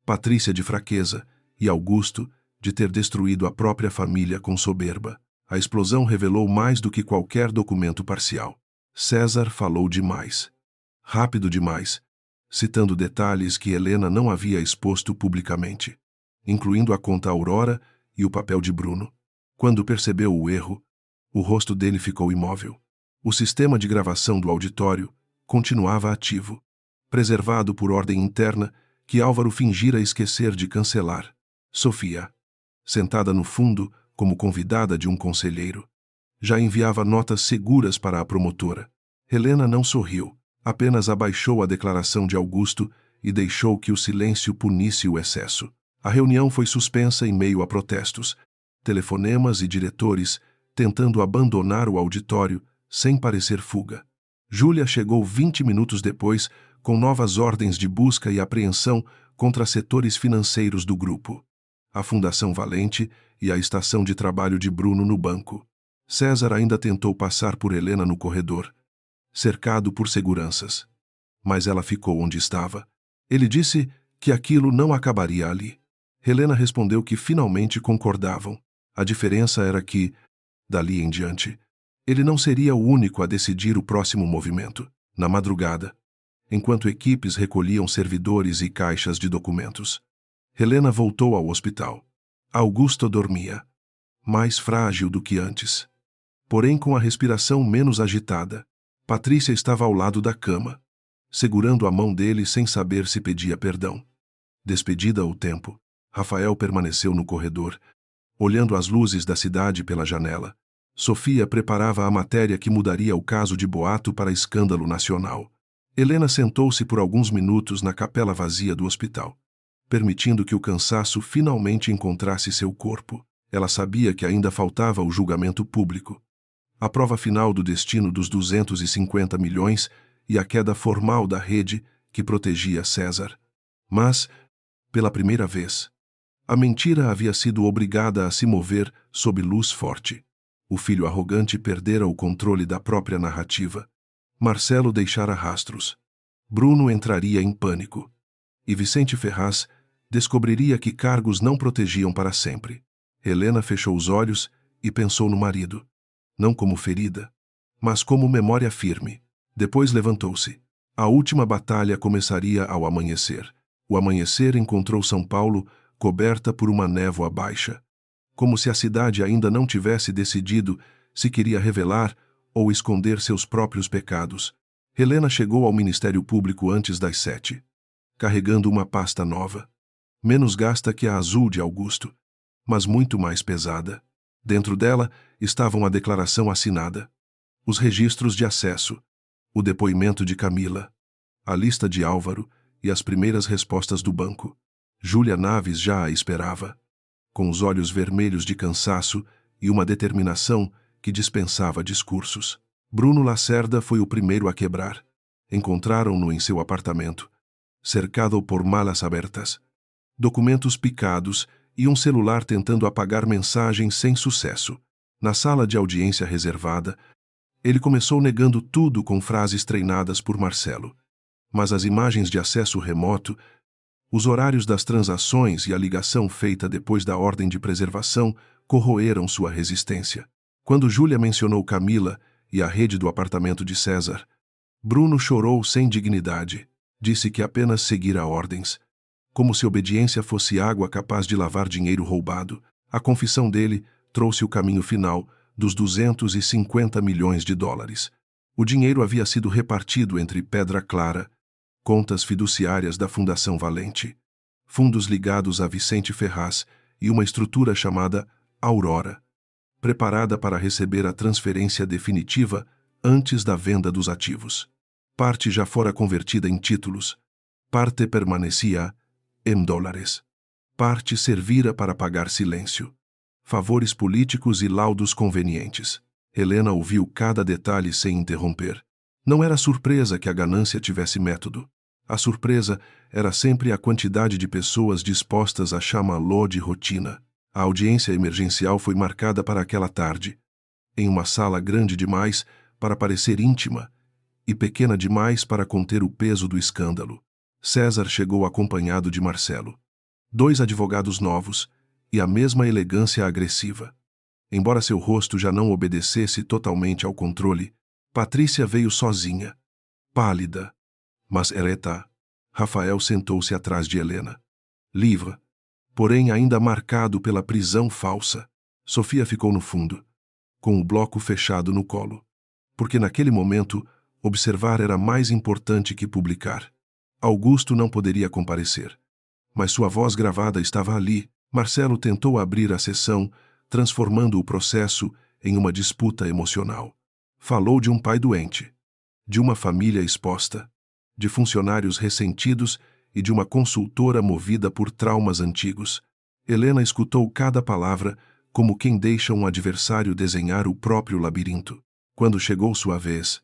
Patrícia de fraqueza e Augusto de ter destruído a própria família com soberba. A explosão revelou mais do que qualquer documento parcial. César falou demais. Rápido demais, citando detalhes que Helena não havia exposto publicamente, incluindo a conta Aurora e o papel de Bruno. Quando percebeu o erro, o rosto dele ficou imóvel. O sistema de gravação do auditório continuava ativo, preservado por ordem interna que Álvaro fingira esquecer de cancelar. Sofia, sentada no fundo como convidada de um conselheiro, já enviava notas seguras para a promotora. Helena não sorriu, apenas abaixou a declaração de Augusto e deixou que o silêncio punisse o excesso. A reunião foi suspensa em meio a protestos, telefonemas e diretores tentando abandonar o auditório sem parecer fuga. Júlia chegou 20 minutos depois com novas ordens de busca e apreensão contra setores financeiros do grupo, a Fundação Valente e a estação de trabalho de Bruno no banco. César ainda tentou passar por Helena no corredor, cercado por seguranças. Mas ela ficou onde estava. Ele disse que aquilo não acabaria ali. Helena respondeu que finalmente concordavam. A diferença era que, dali em diante, ele não seria o único a decidir o próximo movimento. Na madrugada, enquanto equipes recolhiam servidores e caixas de documentos, Helena voltou ao hospital. Augusto dormia, mais frágil do que antes, porém com a respiração menos agitada. Patrícia estava ao lado da cama, segurando a mão dele sem saber se pedia perdão. Despedida ao tempo, Rafael permaneceu no corredor, olhando as luzes da cidade pela janela. Sofia preparava a matéria que mudaria o caso de Boato para escândalo nacional. Helena sentou-se por alguns minutos na capela vazia do hospital, permitindo que o cansaço finalmente encontrasse seu corpo. Ela sabia que ainda faltava o julgamento público, a prova final do destino dos 250 milhões e a queda formal da rede que protegia César. Mas, pela primeira vez, a mentira havia sido obrigada a se mover sob luz forte. O filho arrogante perdera o controle da própria narrativa. Marcelo deixara rastros. Bruno entraria em pânico. E Vicente Ferraz descobriria que cargos não protegiam para sempre. Helena fechou os olhos e pensou no marido. Não como ferida, mas como memória firme. Depois levantou-se. A última batalha começaria ao amanhecer. O amanhecer encontrou São Paulo coberta por uma névoa baixa, como se a cidade ainda não tivesse decidido se queria revelar ou esconder seus próprios pecados. Helena chegou ao Ministério Público antes das 7, carregando uma pasta nova, menos gasta que a azul de Augusto, mas muito mais pesada. Dentro dela estavam a declaração assinada, os registros de acesso, o depoimento de Camila, a lista de Álvaro e as primeiras respostas do banco. Júlia Naves já a esperava, com os olhos vermelhos de cansaço e uma determinação que dispensava discursos. Bruno Lacerda foi o primeiro a quebrar. Encontraram-no em seu apartamento, cercado por malas abertas, documentos picados e um celular tentando apagar mensagens sem sucesso. Na sala de audiência reservada, Ele começou negando tudo com frases treinadas por Marcelo. Mas as imagens de acesso remoto, os horários das transações e a ligação feita depois da ordem de preservação corroeram sua resistência. Quando Júlia mencionou Camila e a rede do apartamento de César, Bruno chorou sem dignidade. Disse que apenas seguira ordens. Como se obediência fosse água capaz de lavar dinheiro roubado, a confissão dele trouxe o caminho final dos 250 milhões de dólares. O dinheiro havia sido repartido entre Pedra Clara, contas fiduciárias da Fundação Valente, fundos ligados a Vicente Ferraz e uma estrutura chamada Aurora, preparada para receber a transferência definitiva antes da venda dos ativos. Parte já fora convertida em títulos, parte permanecia em dólares. Parte servira para pagar silêncio, favores políticos e laudos convenientes. Helena ouviu cada detalhe sem interromper. Não era surpresa que a ganância tivesse método. A surpresa era sempre a quantidade de pessoas dispostas a chamá-lo de rotina. A audiência emergencial foi marcada para aquela tarde, em uma sala grande demais para parecer íntima e pequena demais para conter o peso do escândalo. César chegou acompanhado de Marcelo. 2 advogados novos e a mesma elegância agressiva. Embora seu rosto já não obedecesse totalmente ao controle, Patrícia veio sozinha, pálida, mas ereta. Rafael sentou-se atrás de Helena. Livre, porém ainda marcado pela prisão falsa. Sofia ficou no fundo, com o bloco fechado no colo. Porque naquele momento, observar era mais importante que publicar. Augusto não poderia comparecer. Mas sua voz gravada estava ali. Marcelo tentou abrir a sessão, transformando o processo em uma disputa emocional. Falou de um pai doente, de uma família exposta, de funcionários ressentidos e de uma consultora movida por traumas antigos. Helena escutou cada palavra como quem deixa um adversário desenhar o próprio labirinto. Quando chegou sua vez,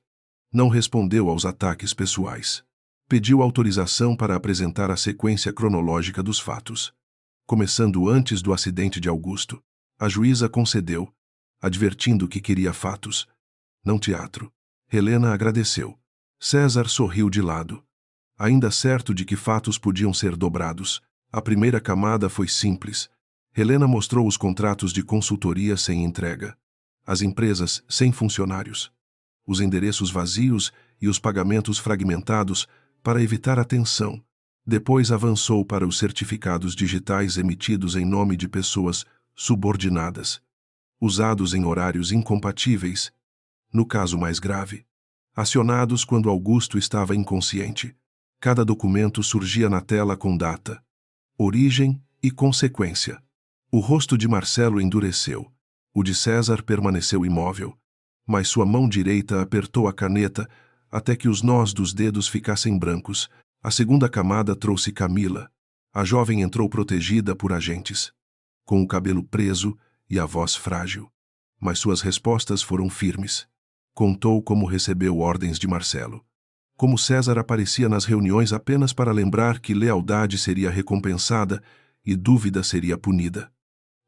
não respondeu aos ataques pessoais. Pediu autorização para apresentar a sequência cronológica dos fatos. Começando antes do acidente de Augusto, a juíza concedeu, advertindo que queria fatos, não teatro. Helena agradeceu. César sorriu de lado. Ainda certo de que fatos podiam ser dobrados, a primeira camada foi simples. Helena mostrou os contratos de consultoria sem entrega, as empresas sem funcionários, os endereços vazios e os pagamentos fragmentados para evitar a tensão. Depois avançou para os certificados digitais emitidos em nome de pessoas subordinadas, usados em horários incompatíveis, no caso mais grave, acionados quando Augusto estava inconsciente. Cada documento surgia na tela com data, origem e consequência. O rosto de Marcelo endureceu. O de César permaneceu imóvel, mas sua mão direita apertou a caneta até que os nós dos dedos ficassem brancos. A segunda camada trouxe Camila. A jovem entrou protegida por agentes, com o cabelo preso e a voz frágil. Mas suas respostas foram firmes. Contou como recebeu ordens de Marcelo. Como César aparecia nas reuniões apenas para lembrar que lealdade seria recompensada e dúvida seria punida.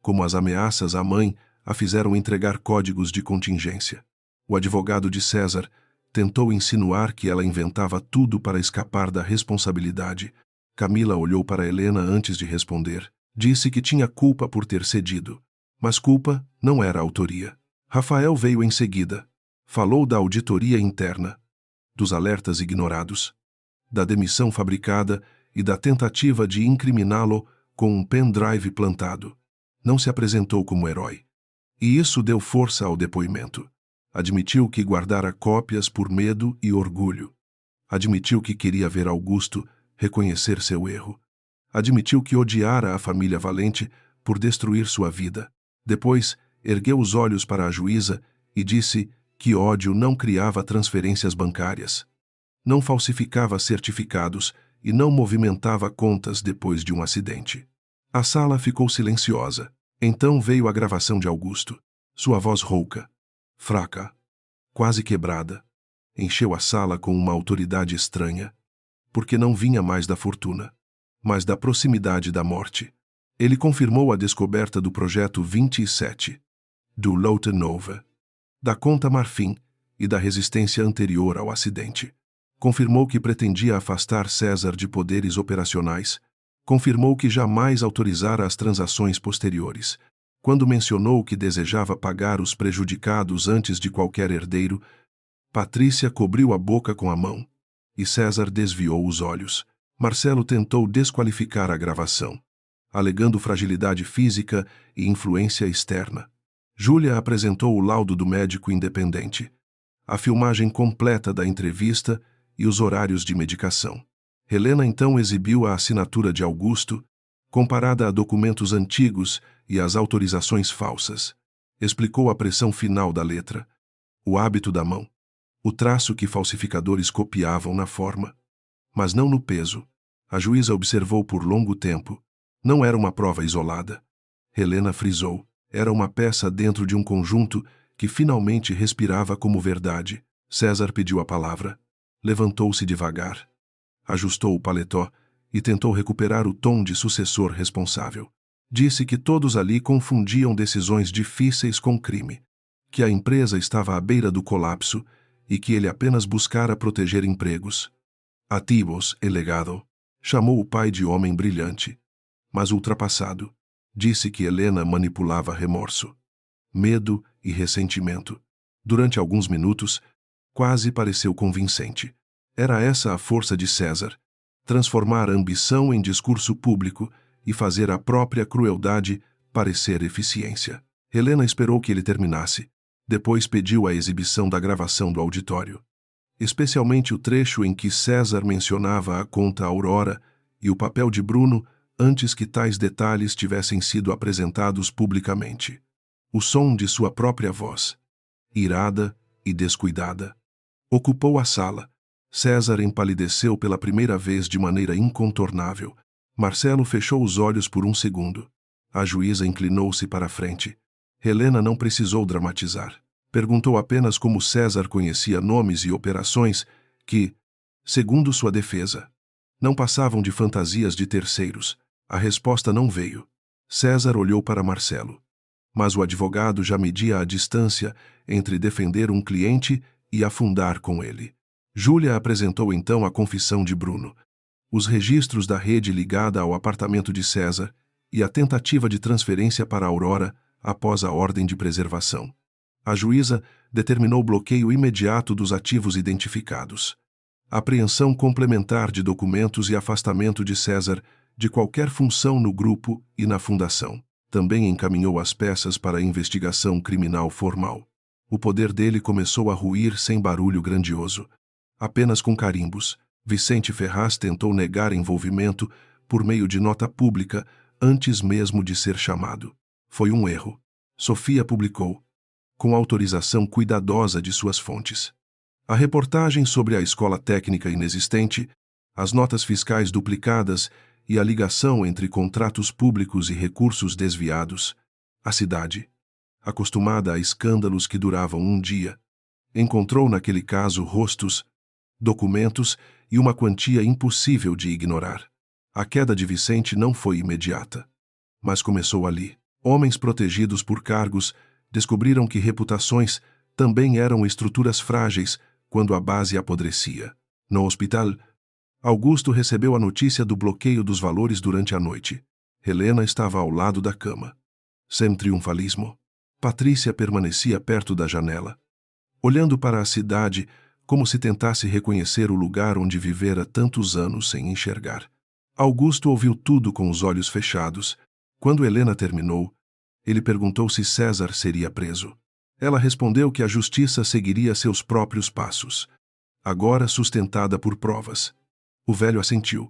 Como as ameaças à mãe a fizeram entregar códigos de contingência. O advogado de César tentou insinuar que ela inventava tudo para escapar da responsabilidade. Camila olhou para Helena antes de responder. Disse que tinha culpa por ter cedido. Mas culpa não era autoria. Rafael veio em seguida. Falou da auditoria interna, dos alertas ignorados, da demissão fabricada e da tentativa de incriminá-lo com um pendrive plantado. Não se apresentou como herói. E isso deu força ao depoimento. Admitiu que guardara cópias por medo e orgulho. Admitiu que queria ver Augusto reconhecer seu erro. Admitiu que odiara a família Valente por destruir sua vida. Depois, ergueu os olhos para a juíza e disse que ódio não criava transferências bancárias, não falsificava certificados e não movimentava contas depois de um acidente. A sala ficou silenciosa. Então veio a gravação de Augusto. Sua voz rouca, fraca, quase quebrada, encheu a sala com uma autoridade estranha, porque não vinha mais da fortuna, mas da proximidade da morte. Ele confirmou a descoberta do projeto 27, do Lotte Nova, da conta Marfim e da resistência anterior ao acidente. Confirmou que pretendia afastar César de poderes operacionais. Confirmou que jamais autorizara as transações posteriores. Quando mencionou que desejava pagar os prejudicados antes de qualquer herdeiro, Patrícia cobriu a boca com a mão, e César desviou os olhos. Marcelo tentou desqualificar a gravação, alegando fragilidade física e influência externa. Júlia apresentou o laudo do médico independente, a filmagem completa da entrevista e os horários de medicação. Helena então exibiu a assinatura de Augusto, comparada a documentos antigos e às autorizações falsas. Explicou a pressão final da letra, o hábito da mão, o traço que falsificadores copiavam na forma, mas não no peso. A juíza observou por longo tempo. Não era uma prova isolada. Helena frisou. Era uma peça dentro de um conjunto que finalmente respirava como verdade. César pediu a palavra. Levantou-se devagar. Ajustou o paletó e tentou recuperar o tom de sucessor responsável. Disse que todos ali confundiam decisões difíceis com crime, que a empresa estava à beira do colapso e que ele apenas buscara proteger empregos. Ativos e legado. Chamou o pai de homem brilhante, mas ultrapassado. Disse que Helena manipulava remorso, medo e ressentimento. Durante alguns minutos, quase pareceu convincente. Era essa a força de César: transformar a ambição em discurso público e fazer a própria crueldade parecer eficiência. Helena esperou que ele terminasse. Depois pediu a exibição da gravação do auditório, especialmente o trecho em que César mencionava a conta Aurora e o papel de Bruno antes que tais detalhes tivessem sido apresentados publicamente. O som de sua própria voz, irada e descuidada, ocupou a sala. César empalideceu pela primeira vez de maneira incontornável. Marcelo fechou os olhos por um segundo. A juíza inclinou-se para a frente. Helena não precisou dramatizar. Perguntou apenas como César conhecia nomes e operações que, segundo sua defesa, não passavam de fantasias de terceiros. A resposta não veio. César olhou para Marcelo. Mas o advogado já media a distância entre defender um cliente e afundar com ele. Júlia apresentou então a confissão de Bruno, os registros da rede ligada ao apartamento de César e a tentativa de transferência para Aurora após a ordem de preservação. A juíza determinou bloqueio imediato dos ativos identificados, apreensão complementar de documentos e afastamento de César de qualquer função no grupo e na fundação. Também encaminhou as peças para a investigação criminal formal. O poder dele começou a ruir sem barulho grandioso, apenas com carimbos. Vicente Ferraz tentou negar envolvimento por meio de nota pública antes mesmo de ser chamado. Foi um erro. Sofia publicou, com autorização cuidadosa de suas fontes, a reportagem sobre a escola técnica inexistente, as notas fiscais duplicadas e a ligação entre contratos públicos e recursos desviados. A cidade, acostumada a escândalos que duravam um dia, encontrou naquele caso rostos, documentos e uma quantia impossível de ignorar. A queda de Vicente não foi imediata, mas começou ali. Homens protegidos por cargos descobriram que reputações também eram estruturas frágeis quando a base apodrecia. No hospital, Augusto recebeu a notícia do bloqueio dos valores durante a noite. Helena estava ao lado da cama. Sem triunfalismo, Patrícia permanecia perto da janela, olhando para a cidade como se tentasse reconhecer o lugar onde vivera tantos anos sem enxergar. Augusto ouviu tudo com os olhos fechados. Quando Helena terminou, ele perguntou se César seria preso. Ela respondeu que a justiça seguiria seus próprios passos, agora sustentada por provas. O velho assentiu,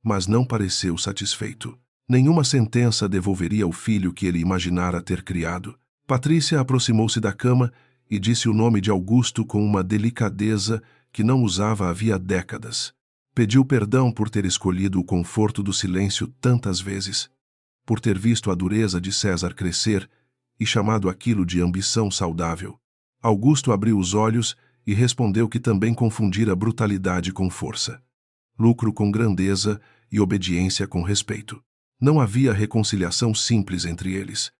mas não pareceu satisfeito. Nenhuma sentença devolveria o filho que ele imaginara ter criado. Patrícia aproximou-se da cama e disse o nome de Augusto com uma delicadeza que não usava havia décadas. Pediu perdão por ter escolhido o conforto do silêncio tantas vezes, por ter visto a dureza de César crescer e chamado aquilo de ambição saudável. Augusto abriu os olhos e respondeu que também confundira brutalidade com força, lucro com grandeza e obediência com respeito. Não havia reconciliação simples entre eles.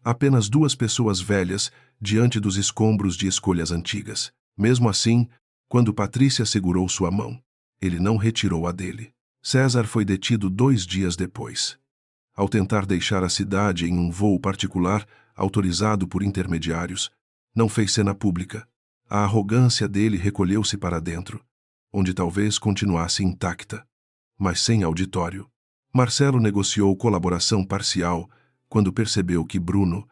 Apenas duas pessoas velhas diante dos escombros de escolhas antigas. Mesmo assim, quando Patrícia segurou sua mão, ele não retirou a dele. César foi detido 2 dias depois. Ao tentar deixar a cidade em um voo particular, autorizado por intermediários, não fez cena pública. A arrogância dele recolheu-se para dentro, onde talvez continuasse intacta, mas sem auditório. Marcelo negociou colaboração parcial quando percebeu que Bruno,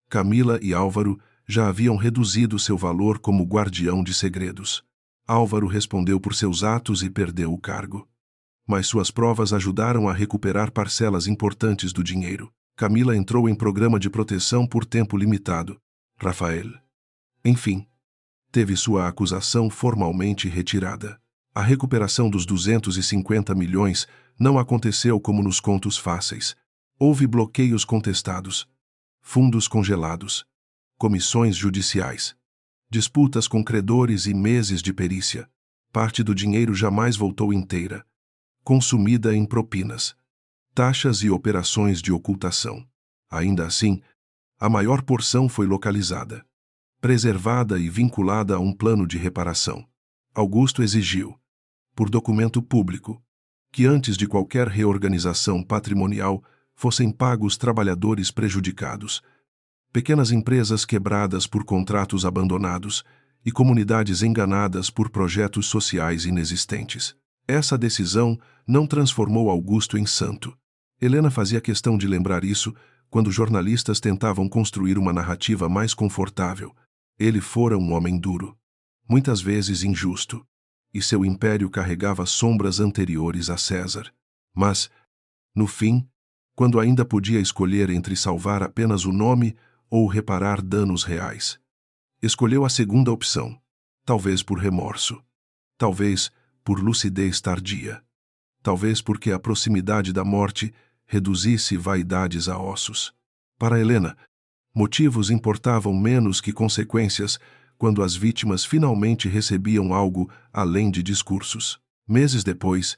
Camila e Álvaro já haviam reduzido seu valor como guardião de segredos. Álvaro respondeu por seus atos e perdeu o cargo. Mas suas provas ajudaram a recuperar parcelas importantes do dinheiro. Camila entrou em programa de proteção por tempo limitado. Rafael, enfim, teve sua acusação formalmente retirada. A recuperação dos 250 milhões não aconteceu como nos contos fáceis. Houve bloqueios contestados, fundos congelados, comissões judiciais, disputas com credores e meses de perícia. Parte do dinheiro jamais voltou inteira, consumida em propinas, taxas e operações de ocultação. Ainda assim, a maior porção foi localizada, preservada e vinculada a um plano de reparação. Augusto exigiu, por documento público, que antes de qualquer reorganização patrimonial fossem pagos trabalhadores prejudicados, pequenas empresas quebradas por contratos abandonados e comunidades enganadas por projetos sociais inexistentes. Essa decisão não transformou Augusto em santo. Helena fazia questão de lembrar isso quando jornalistas tentavam construir uma narrativa mais confortável. Ele fora um homem duro, muitas vezes injusto, e seu império carregava sombras anteriores a César. Mas, no fim, quando ainda podia escolher entre salvar apenas o nome ou reparar danos reais, escolheu a segunda opção, talvez por remorso, talvez por lucidez tardia, talvez porque a proximidade da morte reduzisse vaidades a ossos. Para Helena, motivos importavam menos que consequências quando as vítimas finalmente recebiam algo além de discursos. Meses depois,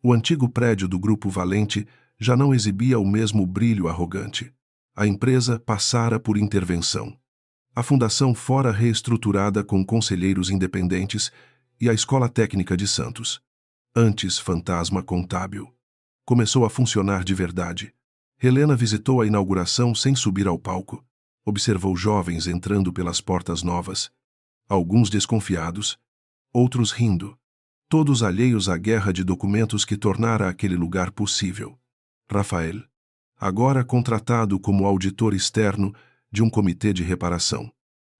o antigo prédio do Grupo Valente já não exibia o mesmo brilho arrogante. A empresa passara por intervenção. A fundação fora reestruturada com conselheiros independentes e a Escola Técnica de Santos, antes fantasma contábil, começou a funcionar de verdade. Helena visitou a inauguração sem subir ao palco. Observou jovens entrando pelas portas novas, alguns desconfiados, outros rindo, todos alheios à guerra de documentos que tornara aquele lugar possível. Rafael, agora contratado como auditor externo de um comitê de reparação,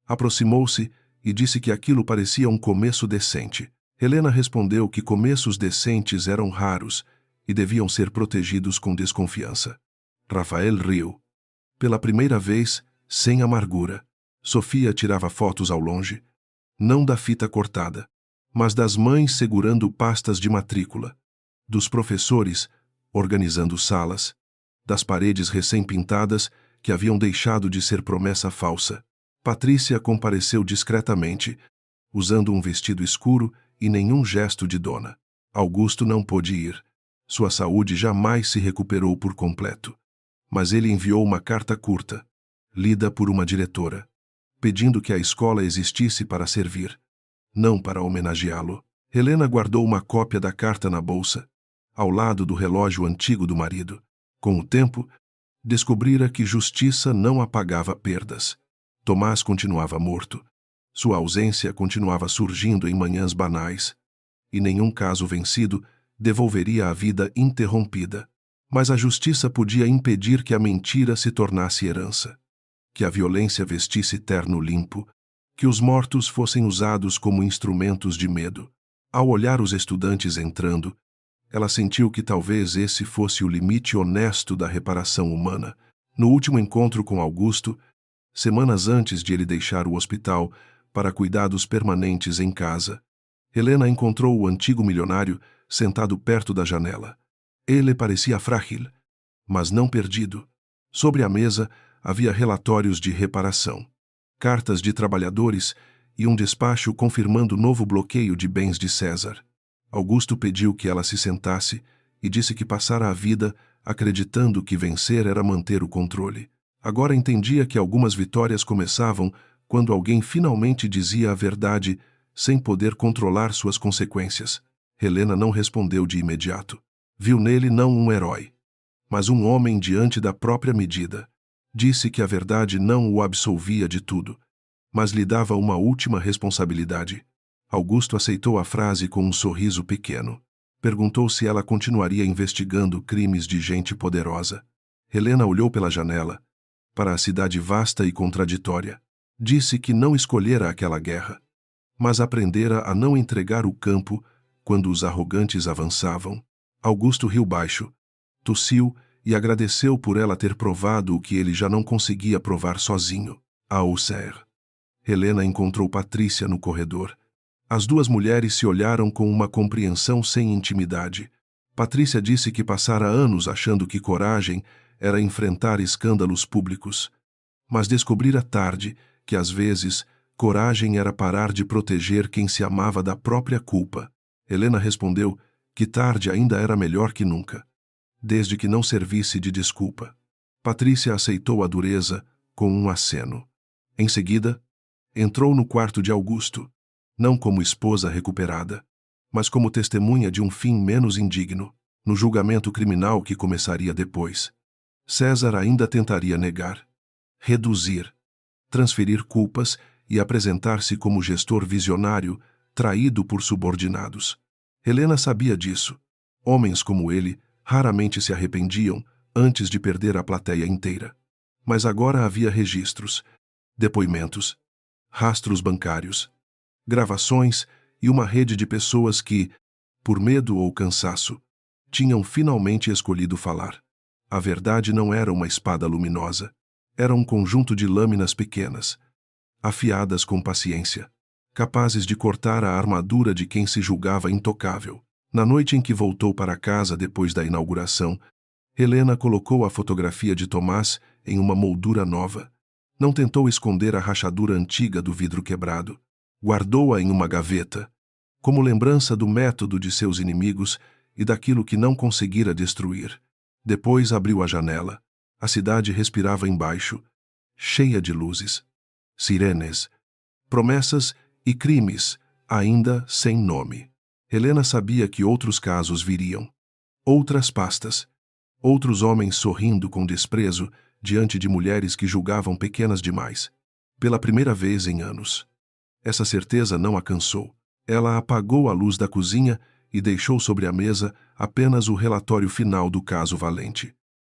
aproximou-se e disse que aquilo parecia um começo decente. Helena respondeu que começos decentes eram raros e deviam ser protegidos com desconfiança. Rafael riu. Pela primeira vez, sem amargura. Sofia tirava fotos ao longe, não da fita cortada, mas das mães segurando pastas de matrícula, dos professores organizando salas, das paredes recém-pintadas que haviam deixado de ser promessa falsa. Patrícia compareceu discretamente, usando um vestido escuro e nenhum gesto de dona. Augusto não pôde ir. Sua saúde jamais se recuperou por completo. Mas ele enviou uma carta curta, lida por uma diretora, pedindo que a escola existisse para servir, não para homenageá-lo. Helena guardou uma cópia da carta na bolsa, ao lado do relógio antigo do marido. Com o tempo, descobrira que justiça não apagava perdas. Tomás continuava morto. Sua ausência continuava surgindo em manhãs banais, e nenhum caso vencido devolveria a vida interrompida. Mas a justiça podia impedir que a mentira se tornasse herança, que a violência vestisse terno limpo, que os mortos fossem usados como instrumentos de medo. Ao olhar os estudantes entrando, ela sentiu que talvez esse fosse o limite honesto da reparação humana. No último encontro com Augusto, semanas antes de ele deixar o hospital para cuidados permanentes em casa, Helena encontrou o antigo milionário sentado perto da janela. Ele parecia frágil, mas não perdido. Sobre a mesa havia relatórios de reparação, cartas de trabalhadores e um despacho confirmando o novo bloqueio de bens de César. Augusto pediu que ela se sentasse e disse que passara a vida acreditando que vencer era manter o controle. Agora entendia que algumas vitórias começavam quando alguém finalmente dizia a verdade sem poder controlar suas consequências. Helena não respondeu de imediato. Viu nele não um herói, mas um homem diante da própria medida. Disse que a verdade não o absolvia de tudo, mas lhe dava uma última responsabilidade. Augusto aceitou a frase com um sorriso pequeno. Perguntou se ela continuaria investigando crimes de gente poderosa. Helena olhou pela janela, para a cidade vasta e contraditória. Disse que não escolhera aquela guerra, mas aprendera a não entregar o campo quando os arrogantes avançavam. Augusto riu baixo, tossiu e agradeceu por ela ter provado o que ele já não conseguia provar sozinho. A Auxerre. Helena encontrou Patrícia no corredor. As duas mulheres se olharam com uma compreensão sem intimidade. Patrícia disse que passara anos achando que coragem era enfrentar escândalos públicos, mas descobrira tarde que, às vezes, coragem era parar de proteger quem se amava da própria culpa. Helena respondeu que tarde ainda era melhor que nunca, desde que não servisse de desculpa. Patrícia aceitou a dureza com um aceno. Em seguida, entrou no quarto de Augusto, não como esposa recuperada, mas como testemunha de um fim menos indigno, no julgamento criminal que começaria depois. César ainda tentaria negar, reduzir, transferir culpas e apresentar-se como gestor visionário, traído por subordinados. Helena sabia disso. Homens como ele raramente se arrependiam antes de perder a plateia inteira. Mas agora havia registros, depoimentos, rastros bancários, gravações e uma rede de pessoas que, por medo ou cansaço, tinham finalmente escolhido falar. A verdade não era uma espada luminosa. Era um conjunto de lâminas pequenas, afiadas com paciência, capazes de cortar a armadura de quem se julgava intocável. Na noite em que voltou para casa depois da inauguração, Helena colocou a fotografia de Tomás em uma moldura nova. Não tentou esconder a rachadura antiga do vidro quebrado. Guardou-a em uma gaveta, como lembrança do método de seus inimigos e daquilo que não conseguira destruir. Depois abriu a janela. A cidade respirava embaixo, cheia de luzes, sirenes, promessas e crimes, ainda sem nome. Helena sabia que outros casos viriam. Outras pastas. Outros homens sorrindo com desprezo diante de mulheres que julgavam pequenas demais. Pela primeira vez em anos. Essa certeza não a cansou. Ela apagou a luz da cozinha e deixou sobre a mesa apenas o relatório final do caso Valente.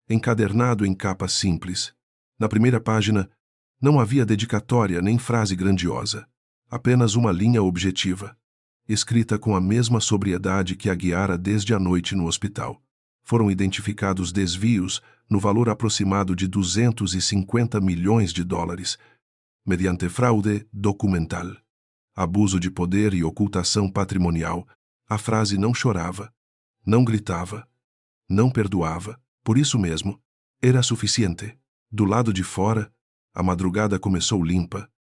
Encadernado em capa simples. Na primeira página, não havia dedicatória nem frase grandiosa. Apenas uma linha objetiva, escrita com a mesma sobriedade que a guiara desde a noite no hospital. Foram identificados desvios no valor aproximado de 250 milhões de dólares, mediante fraude documental, abuso de poder e ocultação patrimonial. A frase não chorava, não gritava, não perdoava. Por isso mesmo, era suficiente. Do lado de fora, a madrugada começou limpa,